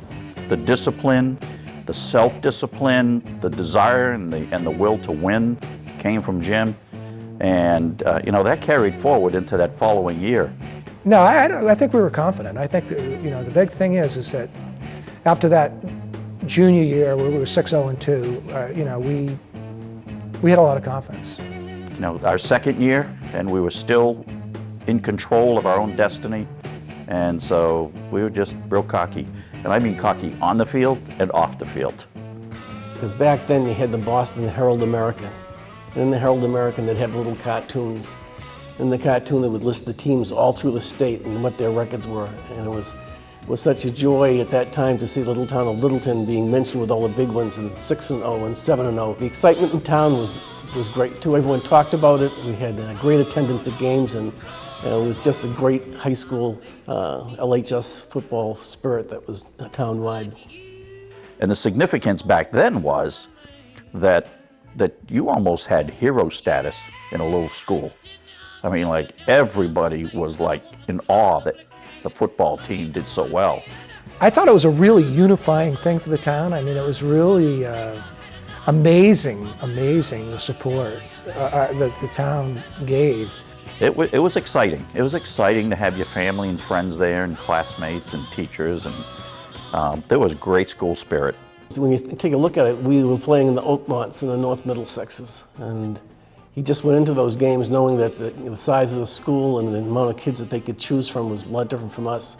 [SPEAKER 16] The discipline, the self-discipline, the desire and the will to win came from Jim. And, you know, that carried forward into that following year.
[SPEAKER 15] No, I think we were confident. I think, you know, the big thing is that after that junior year where we were 6-0-2, you know, we had a lot of confidence.
[SPEAKER 16] You know, our second year, and we were still in control of our own destiny. And so we were just real cocky. And I mean cocky on the field and off the field.
[SPEAKER 14] Because back then you had the Boston Herald-American. And in the Herald-American, they'd have little cartoons. In the cartoon, they would list the teams all through the state and what their records were. And it was such a joy at that time to see little town of Littleton being mentioned with all the big ones and 6-0 and 7-0. The excitement in town was great too. Everyone talked about it. We had great attendance at games, and it was just a great high school LHS football spirit that was town-wide.
[SPEAKER 16] And the significance back then was that you almost had hero status in a little school. I mean, like, everybody was like in awe that the football team did so well.
[SPEAKER 15] I thought it was a really unifying thing for the town. I mean, it was really amazing the support that the town gave.
[SPEAKER 16] It was exciting. It was exciting to have your family and friends there and classmates and teachers, and there was great school spirit.
[SPEAKER 14] When you take a look at it, we were playing in the Oakmonts and the North Middlesexes, and he just went into those games knowing that the size of the school and the amount of kids that they could choose from was a lot different from us.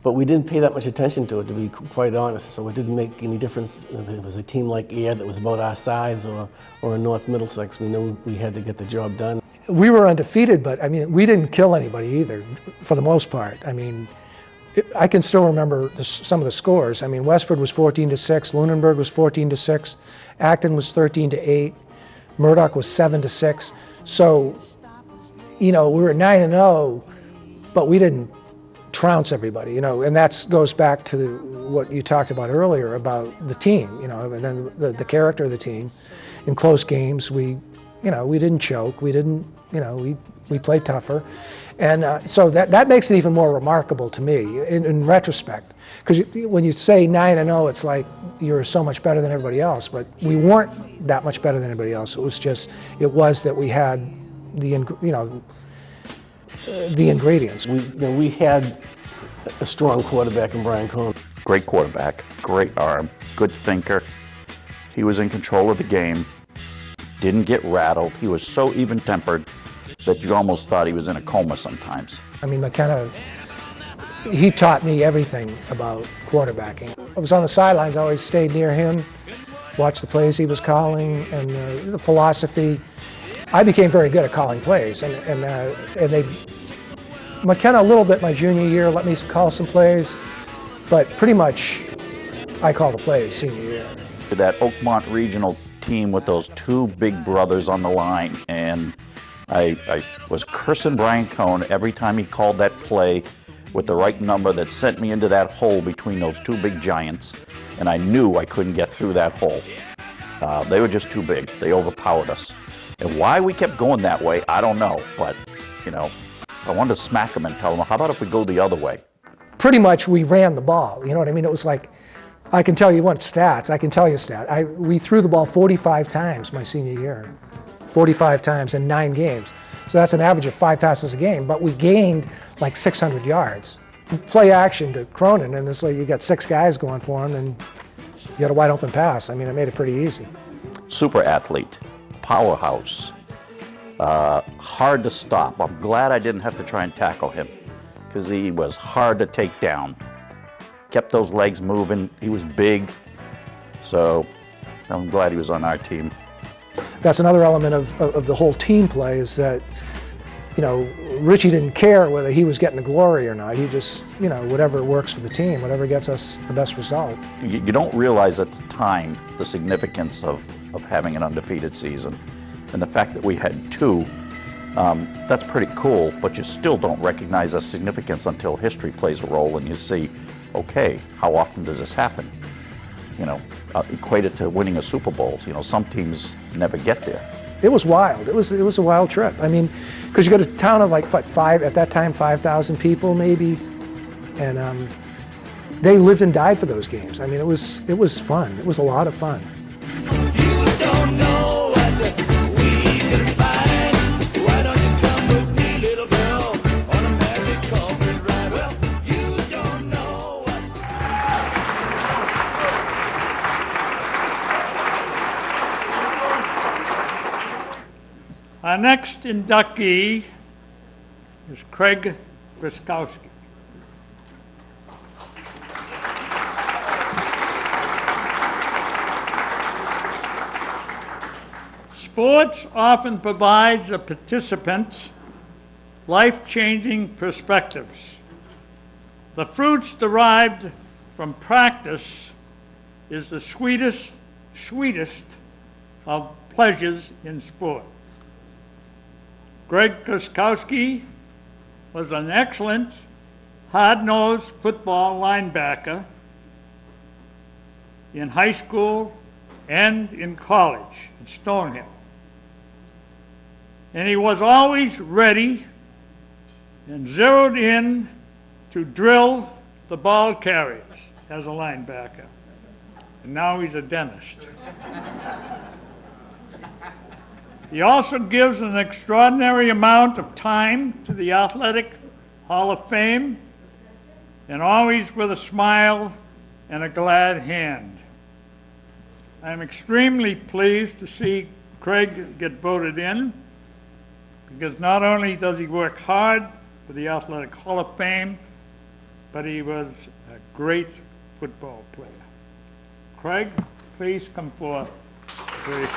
[SPEAKER 14] But we didn't pay that much attention to it, to be quite honest, so it didn't make any difference if it was a team like Air that was about our size or a North Middlesex. We knew we had to get the job done.
[SPEAKER 15] We were undefeated, but I mean, we didn't kill anybody either, for the most part. I mean, I can still remember some of the scores. I mean, Westford was 14-6, Lunenburg was 14-6, Acton was 13-8, Murdoch was 7-6. So, you know, we were 9-0, but we didn't trounce everybody, you know, and that goes back to what you talked about earlier about the team, you know, and then the character of the team. In close games, we didn't choke, we didn't, you know, we played tougher. And so that makes it even more remarkable to me in retrospect. Because when you say 9-0, it's like you're so much better than everybody else, but we weren't that much better than anybody else. It was that we had the ingredients.
[SPEAKER 14] We had a strong quarterback in Brian Cohn.
[SPEAKER 16] Great quarterback, great arm, good thinker. He was in control of the game, didn't get rattled. He was so even-tempered that you almost thought he was in a coma sometimes.
[SPEAKER 15] I mean, McKenna, he taught me everything about quarterbacking. I was on the sidelines, I always stayed near him, watched the plays he was calling, and the philosophy. I became very good at calling plays, and they, McKenna a little bit my junior year let me call some plays, but pretty much I call the plays senior year.
[SPEAKER 16] That Oakmont Regional team with those two big brothers on the line, and I was cursing Brian Cohn every time he called that play with the right number that sent me into that hole between those two big giants, and I knew I couldn't get through that hole. They were just too big. They overpowered us. And why we kept going that way, I don't know, but, you know, I wanted to smack them and tell them, how about if we go the other way?
[SPEAKER 15] Pretty much we ran the ball, you know what I mean? It was like, I can tell you what stats, I can tell you stats. We threw the ball 45 times my senior year, 45 times in 9 games. So that's an average of 5 passes a game, but we gained like 600 yards. Play action to Cronin, and it's like you got 6 guys going for him, and you got a wide open pass. I mean, it made it pretty easy.
[SPEAKER 16] Super athlete, powerhouse, hard to stop. I'm glad I didn't have to try and tackle him because he was hard to take down. Kept those legs moving. He was big, so I'm glad he was on our team.
[SPEAKER 15] That's another element of the whole team play is that, you know, Richie didn't care whether he was getting the glory or not. He just, you know, whatever works for the team, whatever gets us the best result.
[SPEAKER 16] You don't realize at the time the significance of having an undefeated season. And the fact that we had 2, that's pretty cool, but you still don't recognize the significance until history plays a role and you see, okay, how often does this happen? You know, equate it to winning a Super Bowl. You know, some teams never get there.
[SPEAKER 15] It was wild. It was a wild trip. I mean, because you go to a town of like, what, 5,000 people maybe, and they lived and died for those games. I mean, it was fun. It was a lot of fun.
[SPEAKER 10] Our next inductee is Craig Griskowski. Sports often provides the participants life-changing perspectives. The fruits derived from practice is the sweetest of pleasures in sport. Greg Griskowski was an excellent, hard-nosed football linebacker in high school and in college at Stonehill. And he was always ready and zeroed in to drill the ball carriers as a linebacker. And now he's a dentist. He also gives an extraordinary amount of time to the Athletic Hall of Fame, and always with a smile and a glad hand. I'm extremely pleased to see Craig get voted in, because not only does he work hard for the Athletic Hall of Fame, but he was a great football player. Craig, please come forth. Please.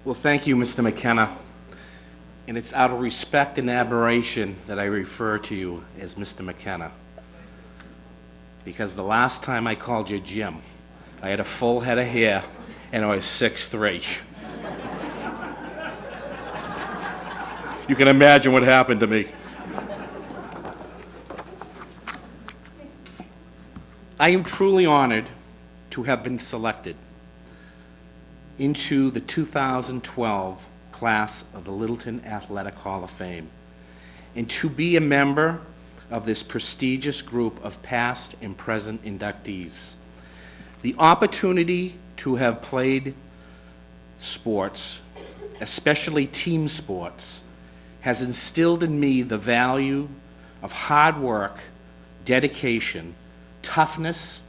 [SPEAKER 4] Well, thank you, Mr. McKenna. And it's out of respect and admiration that I refer to you as Mr. McKenna. Because the last time I called you Jim, I had a full head of hair and I was 6'3". You can imagine what happened to me. I am truly honored to have been selected into the 2012 class of the Littleton Athletic Hall of Fame, and to be a member of this prestigious group of past and present inductees. The opportunity to have played sports, especially team sports, has instilled in me the value of hard work, dedication, toughness,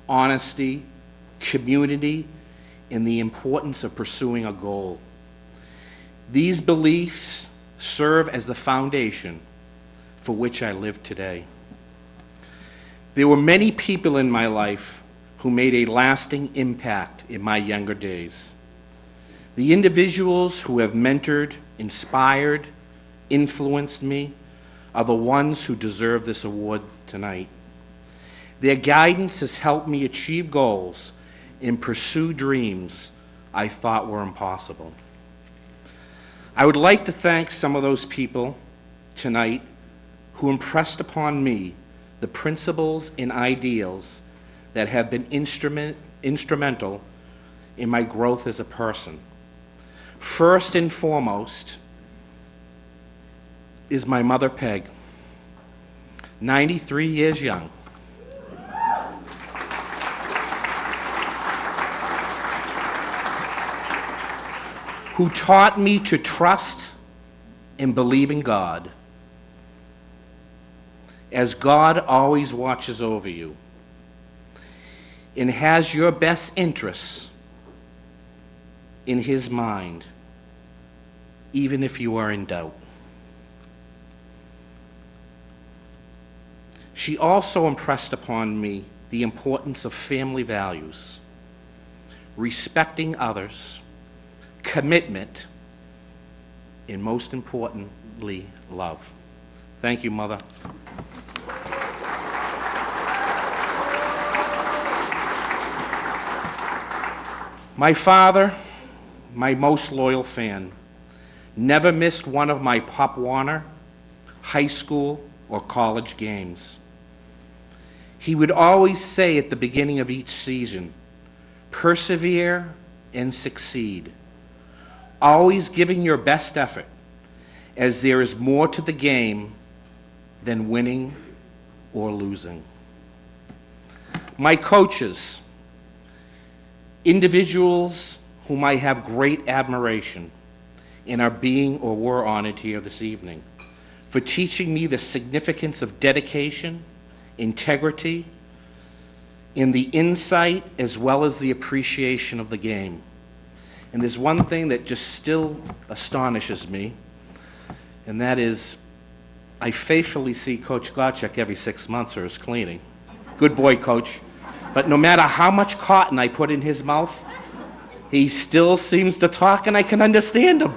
[SPEAKER 4] honesty, community, and the importance of pursuing a goal. These beliefs serve as the foundation for which I live today. There were many people in my life who made a lasting impact in my younger days. The individuals who have mentored, inspired, influenced me are the ones who deserve this award tonight. Their guidance has helped me achieve goals and pursue dreams I thought were impossible. I would like to thank some of those people tonight who impressed upon me the principles and ideals that have been instrumental in my growth as a person. First and foremost is my mother, Peg, 93 years young. Who taught me to trust and believe in God, as God always watches over you and has your best interests in His mind, even if you are in doubt. She also impressed upon me the importance of family values, respecting others, commitment, and most importantly, love. Thank you, Mother. My father, my most loyal fan, never missed one of my Pop Warner, high school, or college games. He would always say at the beginning of each season, persevere and succeed, always giving your best effort, as there is more to the game than winning or losing. My coaches, individuals whom I have great admiration and are being or were honored here this evening, for teaching me the significance of dedication, integrity, in the insight as well as the appreciation of the game. And there's one thing that just still astonishes me, and that is I faithfully see Coach Glachek every 6 months for his cleaning. Good boy, Coach. But no matter how much cotton I put in his mouth, he still seems to talk and I can understand him.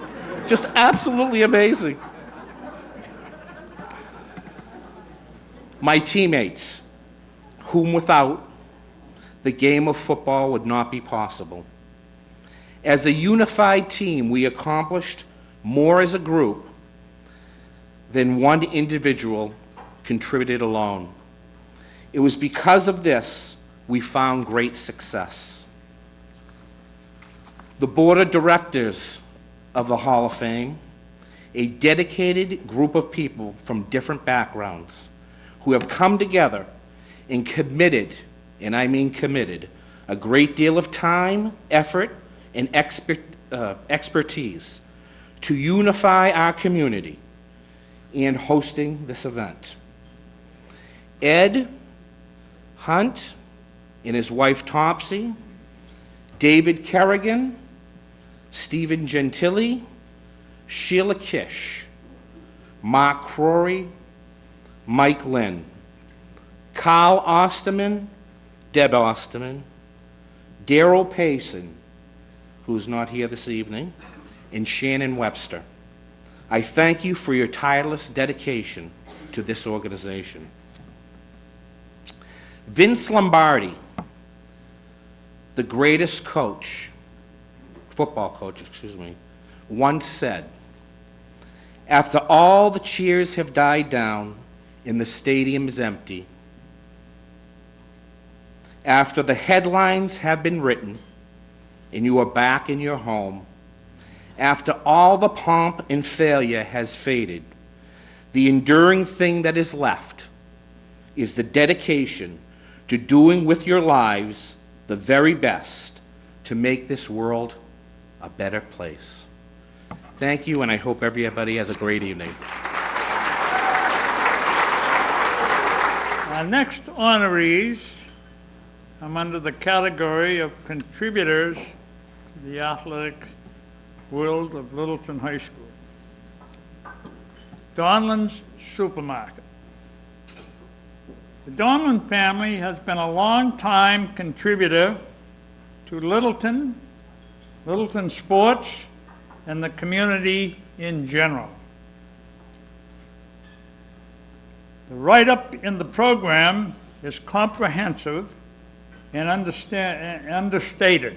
[SPEAKER 4] Just absolutely amazing. My teammates, whom without the game of football would not be possible. As a unified team, we accomplished more as a group than one individual contributed alone. It was because of this we found great success. The board of directors of the Hall of Fame, a dedicated group of people from different backgrounds who have come together and committed, and I mean committed, a great deal of time, effort, and expertise to unify our community in hosting this event. Ed Hunt and his wife Topsy, David Kerrigan, Stephen Gentili, Sheila Kish, Mark Crory, Mike Lynn, Carl Osterman, Deb Osterman, Daryl Payson, who's not here this evening, and Shannon Webster. I thank you for your tireless dedication to this organization. Vince Lombardi, the greatest coach, football coach, once said, after all the cheers have died down and the stadium is empty, after the headlines have been written and you are back in your home, after all the pomp and failure has faded, the enduring thing that is left is the dedication to doing with your lives the very best to make this world a better place. Thank you, and I hope everybody has a great evening.
[SPEAKER 10] Our next honorees come under the category of contributors to the athletic world of Littleton High School. Donlan's Supermarket. The Donlan family has been a long-time contributor to Littleton, Littleton sports, and the community in general. The write-up in the program is comprehensive and understated.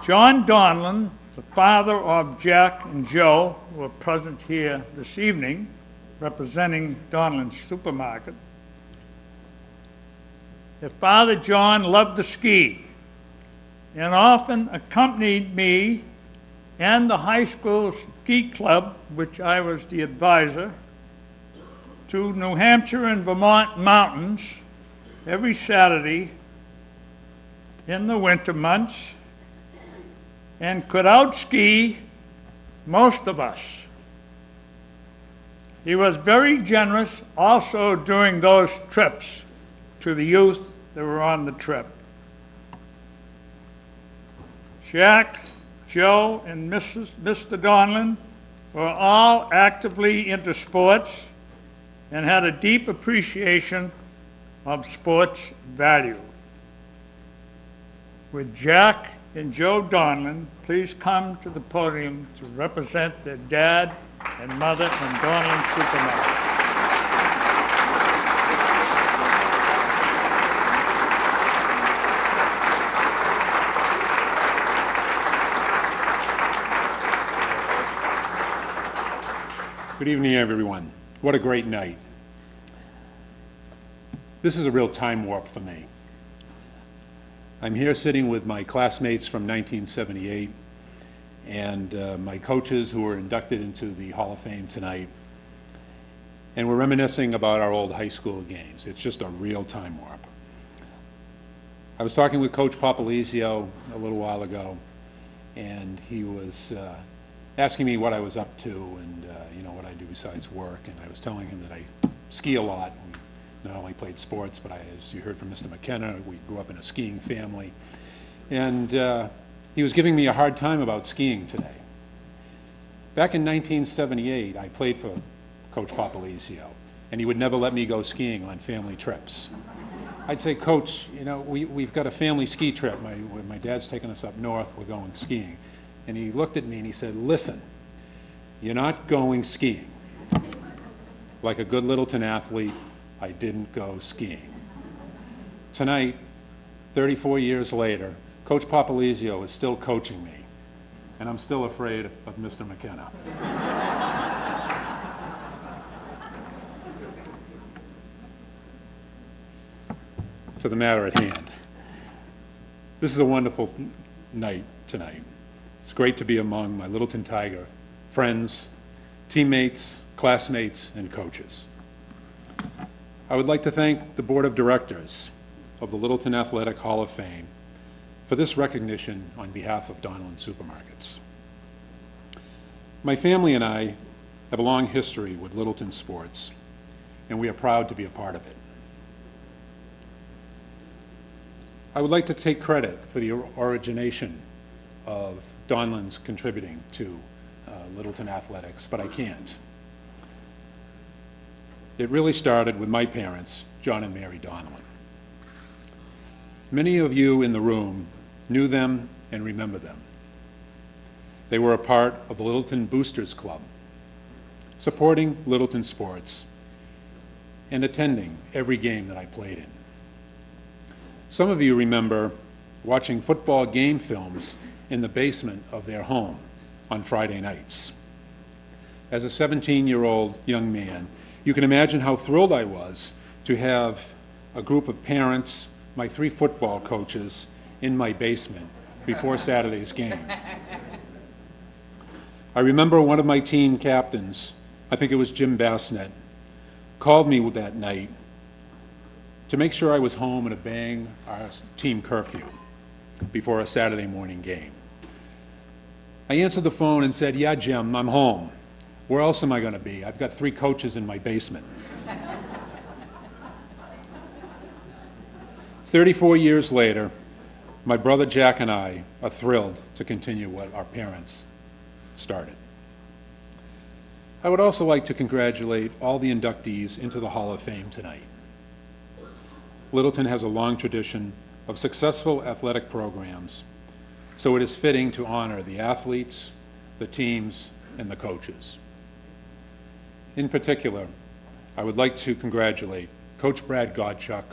[SPEAKER 10] John Donlan, the father of Jack and Joe, who are present here this evening, representing Donlan's Supermarket. Their father, John, loved to ski and often accompanied me and the high school ski club, which I was the advisor, to New Hampshire and Vermont mountains every Saturday in the winter months, and could out-ski most of us. He was very generous also during those trips to the youth that were on the trip. Jack, Joe, and Mr. Donlan were all actively into sports and had a deep appreciation of sports value. Would Jack and Joe Donlan please come to the podium to represent their dad and mother in Donlan Supermarket.
[SPEAKER 8] Good evening, everyone. What a great night. This is a real time warp for me. I'm here sitting with my classmates from 1978 and my coaches who were inducted into the Hall of Fame tonight. And we're reminiscing about our old high school games. It's just a real time warp. I was talking with Coach Papalizio a little while ago, and he was asking me what I was up to and you know, what I do besides work. And I was telling him that I ski a lot. Not only played sports, but as you heard from Mr. McKenna, we grew up in a skiing family. And he was giving me a hard time about skiing today. Back in 1978, I played for Coach Papalizio, and he would never let me go skiing on family trips. I'd say, Coach, you know, we've got a family ski trip. My dad's taking us up north, we're going skiing. And he looked at me and he said, listen, you're not going skiing. Like a good Littleton athlete, I didn't go skiing. Tonight, 34 years later, Coach Papalizio is still coaching me, and I'm still afraid of Mr. McKenna. To the matter at hand. This is a wonderful night tonight. It's great to be among my Littleton Tiger friends, teammates, classmates, and coaches. I would like to thank the Board of Directors of the Littleton Athletic Hall of Fame for this recognition on behalf of Donlan Supermarkets. My family and I have a long history with Littleton sports, and we are proud to be a part of it. I would like to take credit for the origination of Donlan's contributing to Littleton athletics, but I can't. It really started with my parents, John and Mary Donlan. Many of you in the room knew them and remember them. They were a part of the Littleton Boosters Club, supporting Littleton sports and attending every game that I played in. Some of you remember watching football game films in the basement of their home on Friday nights. As a 17-year-old young man, you can imagine how thrilled I was to have a group of parents, my 3 football coaches, in my basement before Saturday's game. I remember one of my team captains, I think it was Jim Bassnett, called me that night to make sure I was home and obeying our team curfew before a Saturday morning game. I answered the phone and said, "Yeah, Jim, I'm home. Where else am I going to be? I've got 3 coaches in my basement." 34 years later, my brother Jack and I are thrilled to continue what our parents started. I would also like to congratulate all the inductees into the Hall of Fame tonight. Littleton has a long tradition of successful athletic programs, so it is fitting to honor the athletes, the teams, and the coaches. In particular, I would like to congratulate Coach Brad Godchuk,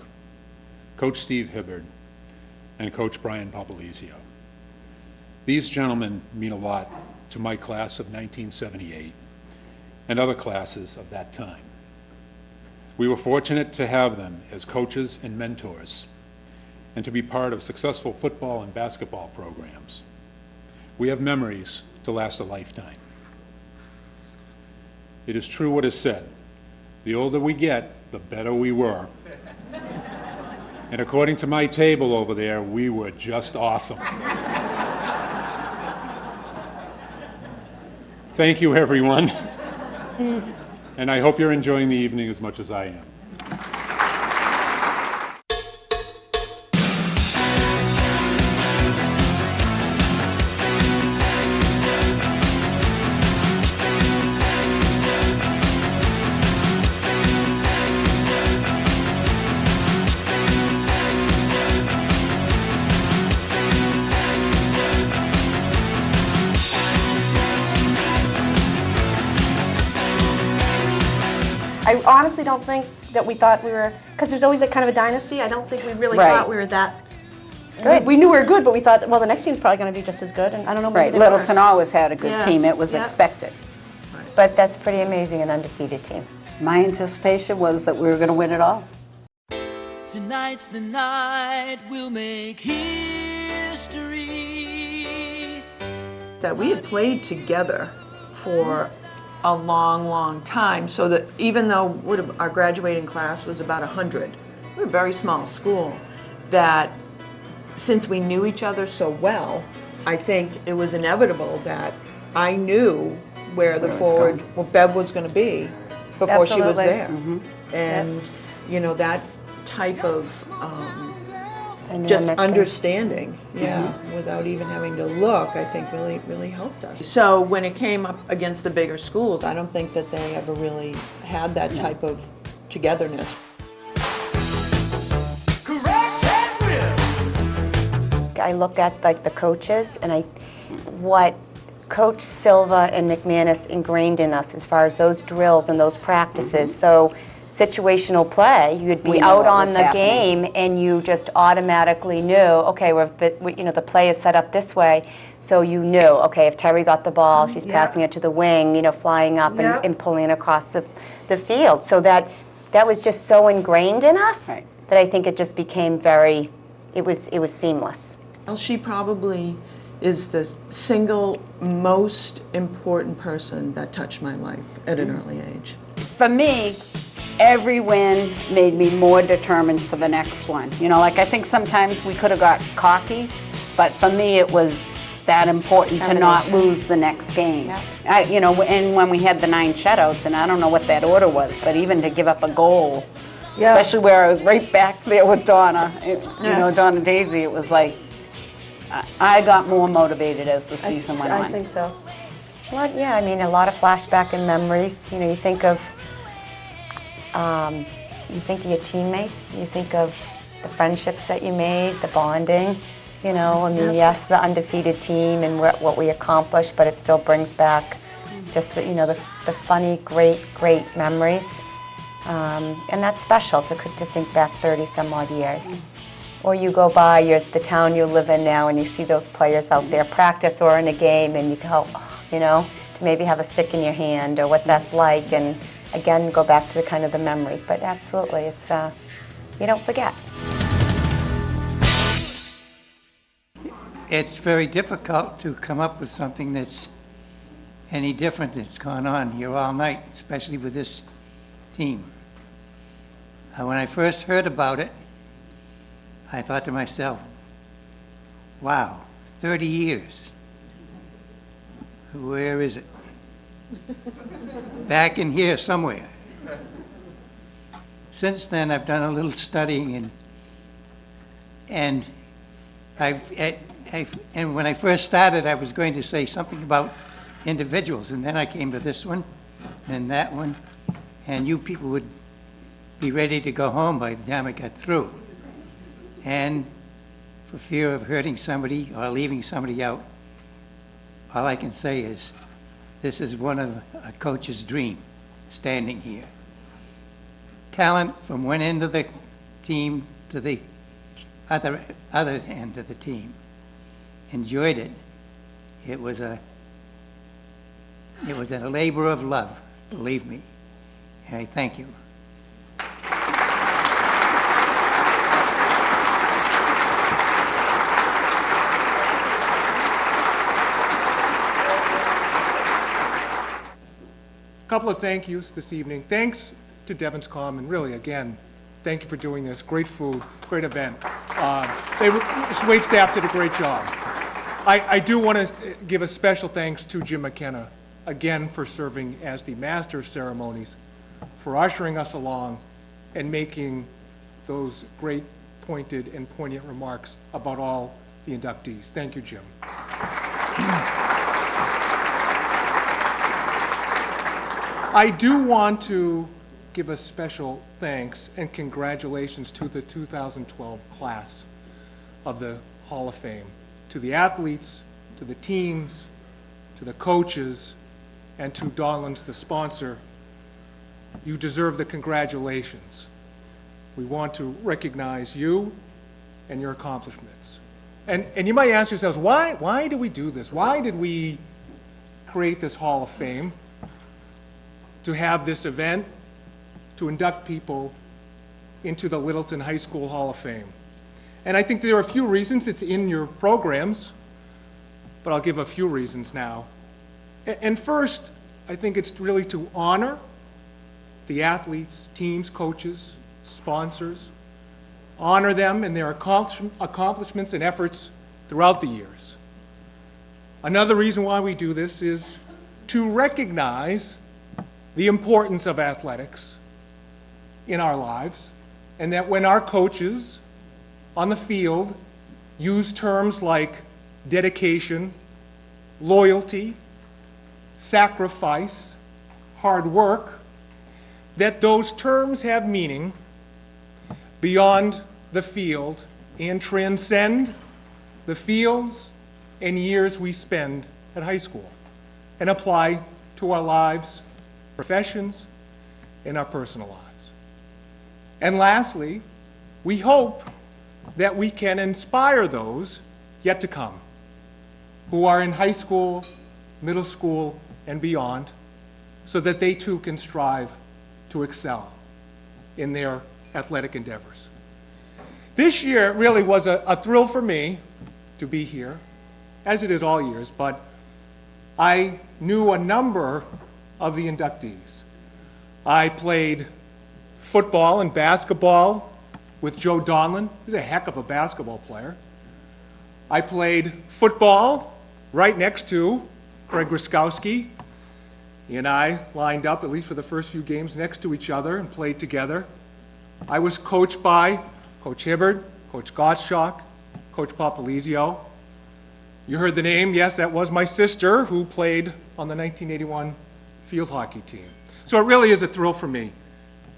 [SPEAKER 8] Coach Steve Hibbard, and Coach Brian Papalizio. These gentlemen mean a lot to my class of 1978 and other classes of that time. We were fortunate to have them as coaches and mentors and to be part of successful football and basketball programs. We have memories to last a lifetime. It is true what is said, the older we get, the better we were. And according to my table over there, we were just awesome. Thank you, everyone. And I hope you're enjoying the evening as much as I am.
[SPEAKER 17] I honestly don't think that we thought we were, because there's always a kind of a dynasty, I don't think we really thought we were that good. We knew we were good, but we thought, that, well, the next team's probably going to be just as good, and I don't know, maybe
[SPEAKER 18] Right, Littleton always had a good team. It was
[SPEAKER 17] Yeah.
[SPEAKER 18] expected.
[SPEAKER 19] But that's pretty amazing, an undefeated team.
[SPEAKER 18] My anticipation was that we were going to win it all.
[SPEAKER 1] Tonight's the night we'll make history.
[SPEAKER 20] That we had played together for a long, long time, so that even though our graduating class was about 100, we were a very small school, that since we knew each other so well, I think it was inevitable that I knew where the forward, what Bev was going to be before she was there. And, you know, that type of just understanding, without even having to look, I think really helped us. So when it came up against the bigger schools, I don't think that they ever really had that type of togetherness.
[SPEAKER 19] I look at like the coaches and what Coach Silva and McManus ingrained in us as far as those drills and those practices. So situational play, you'd be out on the game and you just automatically knew, okay, the play is set up this way, so you knew, okay, if Terry got the ball, she's passing it to the wing, flying up and pulling it across the field. So that was just so ingrained in us that I think it just became it was seamless.
[SPEAKER 20] Well, she probably is the single most important person that touched my life at an early age.
[SPEAKER 18] For me, every win made me more determined for the next one. I think sometimes we could have got cocky, but for me it was that important to not lose the next game. And when we had the 9 shutouts, and I don't know what that order was, but even to give up a goal, especially where I was right back there with Donna, Donna Daisy, it was like, I got more motivated as the season went on.
[SPEAKER 19] I think so. Well, a lot of flashback and memories. You think of your teammates, you think of the friendships that you made, the bonding, yes, the undefeated team and what we accomplished, but it still brings back just the funny, great memories. And that's special to think back 30 some odd years. Or you go by the town you live in now and you see those players out there practice or in a game and you go, to maybe have a stick in your hand or what that's like, and again, go back to kind of the memories. But absolutely, it's, you don't forget.
[SPEAKER 21] It's very difficult to come up with something that's any different that's gone on here all night, especially with this team. When I first heard about it, I thought to myself, wow, 30 years. Where is it? Back in here somewhere. Since then, I've done a little studying, and when I first started, I was going to say something about individuals, and then I came to this one and that one, and you people would be ready to go home by the time I got through. And for fear of hurting somebody or leaving somebody out, all I can say is this is one of a coach's dream, standing here. Talent from one end of the team to the other end of the team. Enjoyed it. It was a labor of love, believe me. And I thank you.
[SPEAKER 2] A couple of thank yous this evening. Thanks to Devon's Common, really, again, thank you for doing this. Great food, great event. The wait staff did a great job. I do want to give a special thanks to Jim McKenna, again, for serving as the master of ceremonies, for ushering us along and making those great pointed and poignant remarks about all the inductees. Thank you, Jim. I do want to give a special thanks and congratulations to the 2012 class of the Hall of Fame, to the athletes, to the teams, to the coaches, and to Donlands, the sponsor. You deserve the congratulations. We want to recognize you and your accomplishments. And you might ask yourselves, why do we do this? Why did we create this Hall of Fame? To have this event, to induct people into the Littleton High School Hall of Fame. And I think there are a few reasons. It's in your programs, but I'll give a few reasons now. And first, I think it's really to honor the athletes, teams, coaches, sponsors, honor them and their accomplishments and efforts throughout the years. Another reason why we do this is to recognize the importance of athletics in our lives, and that when our coaches on the field use terms like dedication, loyalty, sacrifice, hard work, that those terms have meaning beyond the field and transcend the fields and years we spend at high school and apply to our lives, professions, and our personal lives. And lastly, we hope that we can inspire those yet to come who are in high school, middle school, and beyond, so that they too can strive to excel in their athletic endeavors. This year really was a thrill for me to be here, as it is all years, but I knew a number of the inductees. I played football and basketball with Joe Donlan. He's a heck of a basketball player. I played football right next to Craig Ruskowski. He and I lined up, at least for the first few games, next to each other and played together. I was coached by Coach Hibbard, Coach Gottschalk, Coach Papalizio. You heard the name, yes, that was my sister who played on the 1981 field hockey team. So it really is a thrill for me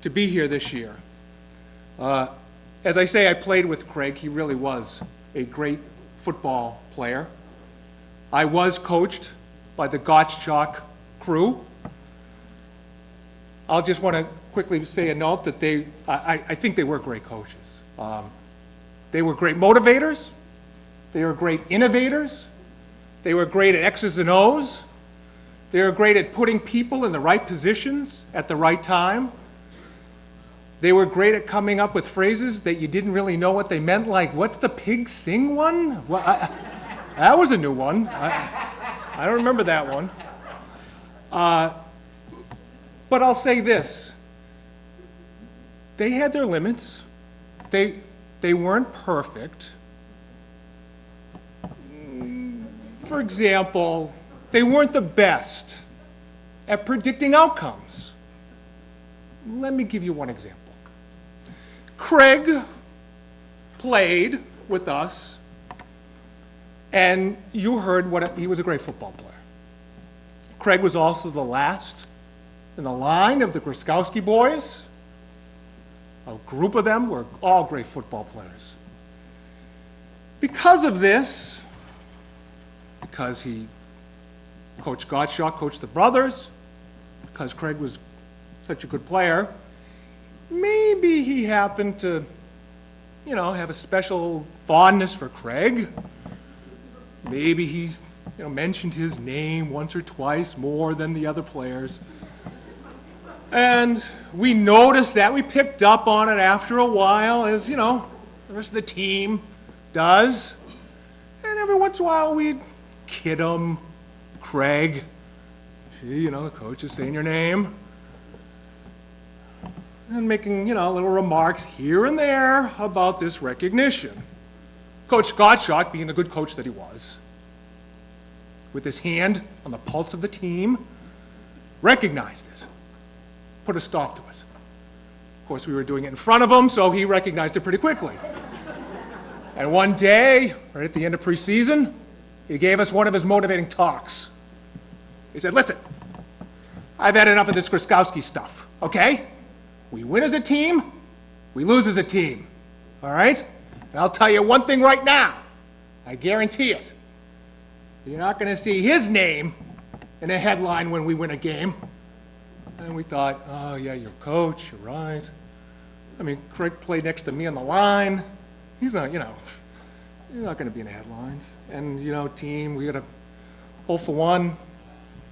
[SPEAKER 2] to be here this year. As I say, I played with Craig. He really was a great football player. I was coached by the Gottschalk crew. I'll just want to quickly say a note that I think they were great coaches. They were great motivators. They were great innovators. They were great at X's and O's. They were great at putting people in the right positions at the right time. They were great at coming up with phrases that you didn't really know what they meant, like, what's the pig sing one? Well, that was a new one. I don't remember that one. But I'll say this. They had their limits. They weren't perfect. For example, they weren't the best at predicting outcomes. Let me give you one example. Craig played with us, and you heard he was a great football player. Craig was also the last in the line of the Gruskowski boys. A group of them were all great football players. Because of this, because Coach Gottschalk coached the brothers, because Craig was such a good player, maybe he happened to, have a special fondness for Craig. Maybe he's, mentioned his name once or twice more than the other players. And we noticed that. We picked up on it after a while, as, the rest of the team does. And every once in a while we'd kid him, Craig. Gee, the coach is saying your name. And making, little remarks here and there about this recognition. Coach Gottschalk, being the good coach that he was, with his hand on the pulse of the team, recognized it, put a stop to it. Of course, we were doing it in front of him, so he recognized it pretty quickly. And one day, right at the end of preseason, he gave us one of his motivating talks. He said, listen, I've had enough of this Gruskowski stuff, okay? We win as a team, we lose as a team, all right? And I'll tell you one thing right now, I guarantee it. You're not going to see his name in a headline when we win a game. And we thought, oh yeah, you're coach, you're right. I mean, Craig played next to me on the line. He's not, you're not going to be in the headlines. And, team, we got a 0 for 1.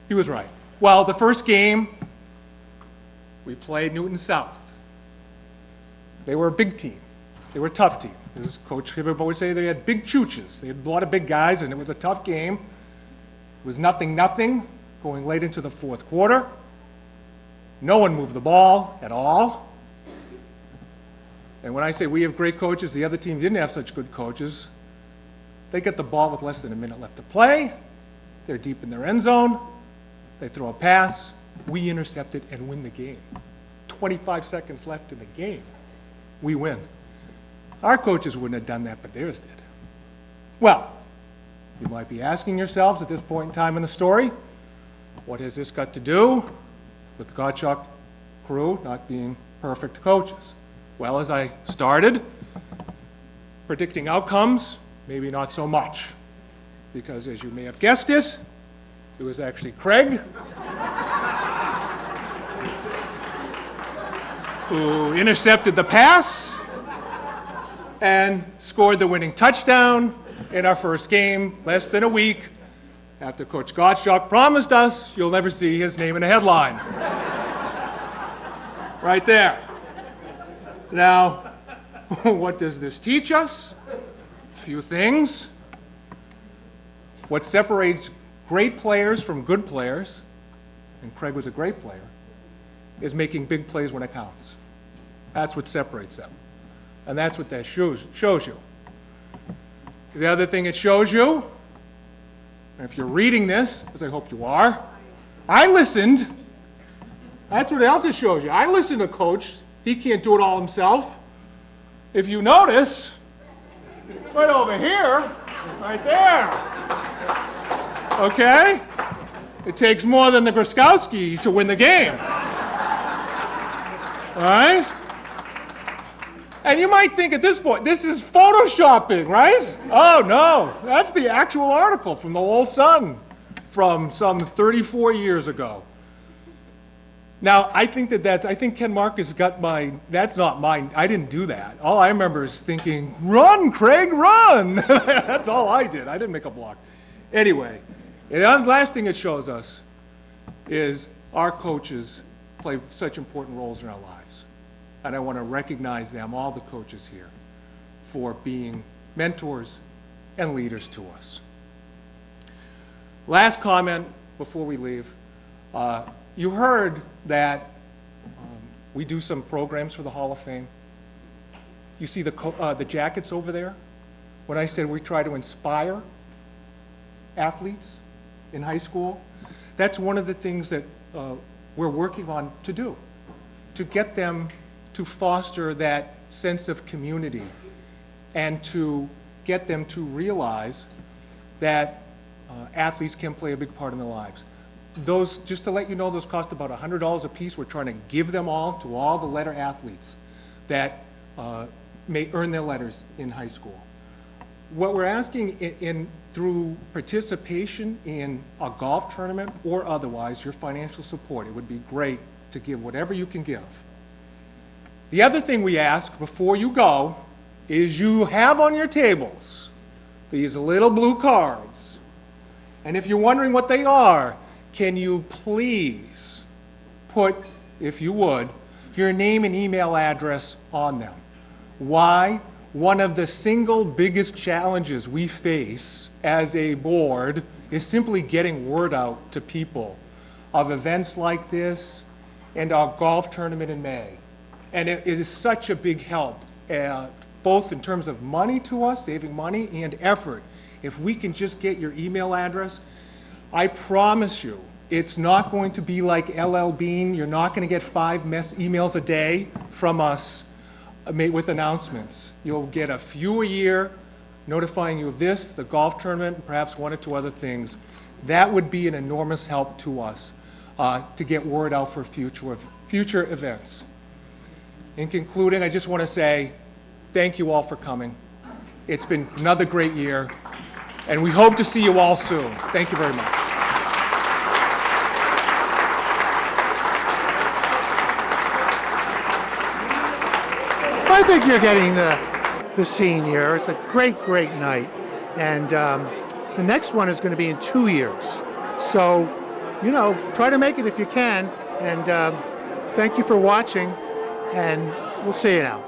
[SPEAKER 2] He was right. Well, the first game, we played Newton South. They were a big team. They were a tough team. As Coach Hibbert would say, they had big chooches. They had a lot of big guys, and it was a tough game. It was 0-0 going late into the fourth quarter. No one moved the ball at all. And when I say we have great coaches, the other team didn't have such good coaches. They get the ball with less than a minute left to play. They're deep in their end zone. They throw a pass. We intercept it and win the game. 25 seconds left in the game. We win. Our coaches wouldn't have done that, but theirs did. Well, you might be asking yourselves at this point in time in the story, what has this got to do with the Gottschalk crew not being perfect coaches? Well, as I started, predicting outcomes, maybe not so much. Because as you may have guessed it was actually Craig who intercepted the pass and scored the winning touchdown in our first game less than a week after Coach Gottschalk promised us you'll never see his name in a headline. Right there. Now, what does this teach us? A few things. What separates great players from good players, and Craig was a great player, is making big plays when it counts. That's what separates them. And that's what that shows you. The other thing it shows you, and if you're reading this, as I hope you are, I listened. That's what else it shows you. I listened to Coach. He can't do it all himself. If you notice, right over here, right there, okay? It takes more than the Gruskowski to win the game. All right? And you might think at this point, this is photoshopping, right? Oh, no. That's the actual article from the Lowell Sun from some 34 years ago. Now, I think I think Ken Marcus got that's not mine. I didn't do that. All I remember is thinking, run, Craig, run. That's all I did. I didn't make a block. Anyway, and the last thing it shows us is our coaches play such important roles in our lives. And I want to recognize them, all the coaches here, for being mentors and leaders to us. Last comment before we leave. You heard that we do some programs for the Hall of Fame. You see the jackets over there? When I said we try to inspire athletes, in high school. That's one of the things that we're working on to do, to get them to foster that sense of community and to get them to realize that athletes can play a big part in their lives. Those, just to let you know, those cost about $100 a piece. We're trying to give them all to all the letter athletes that may earn their letters in high school. What we're asking through participation in a golf tournament or otherwise, your financial support, it would be great to give whatever you can give. The other thing we ask before you go is you have on your tables these little blue cards. And if you're wondering what they are, can you please put, if you would, your name and email address on them? Why? One of the single biggest challenges we face as a board is simply getting word out to people of events like this and our golf tournament in May. And it is such a big help, both in terms of money to us, saving money, and effort. If we can just get your email address, I promise you, it's not going to be like LL Bean. You're not going to get 5 emails a day from us with announcements. You'll get a few a year notifying you of this, the golf tournament, and perhaps 1 or 2 other things. That would be an enormous help to us to get word out for future events. In concluding, I just want to say thank you all for coming. It's been another great year, and we hope to see you all soon. Thank you very much.
[SPEAKER 9] I think you're getting the scene here. It's a great, great night. And the next one is going to be in 2 years. So, you know, try to make it if you can. And thank you for watching. And we'll see you now.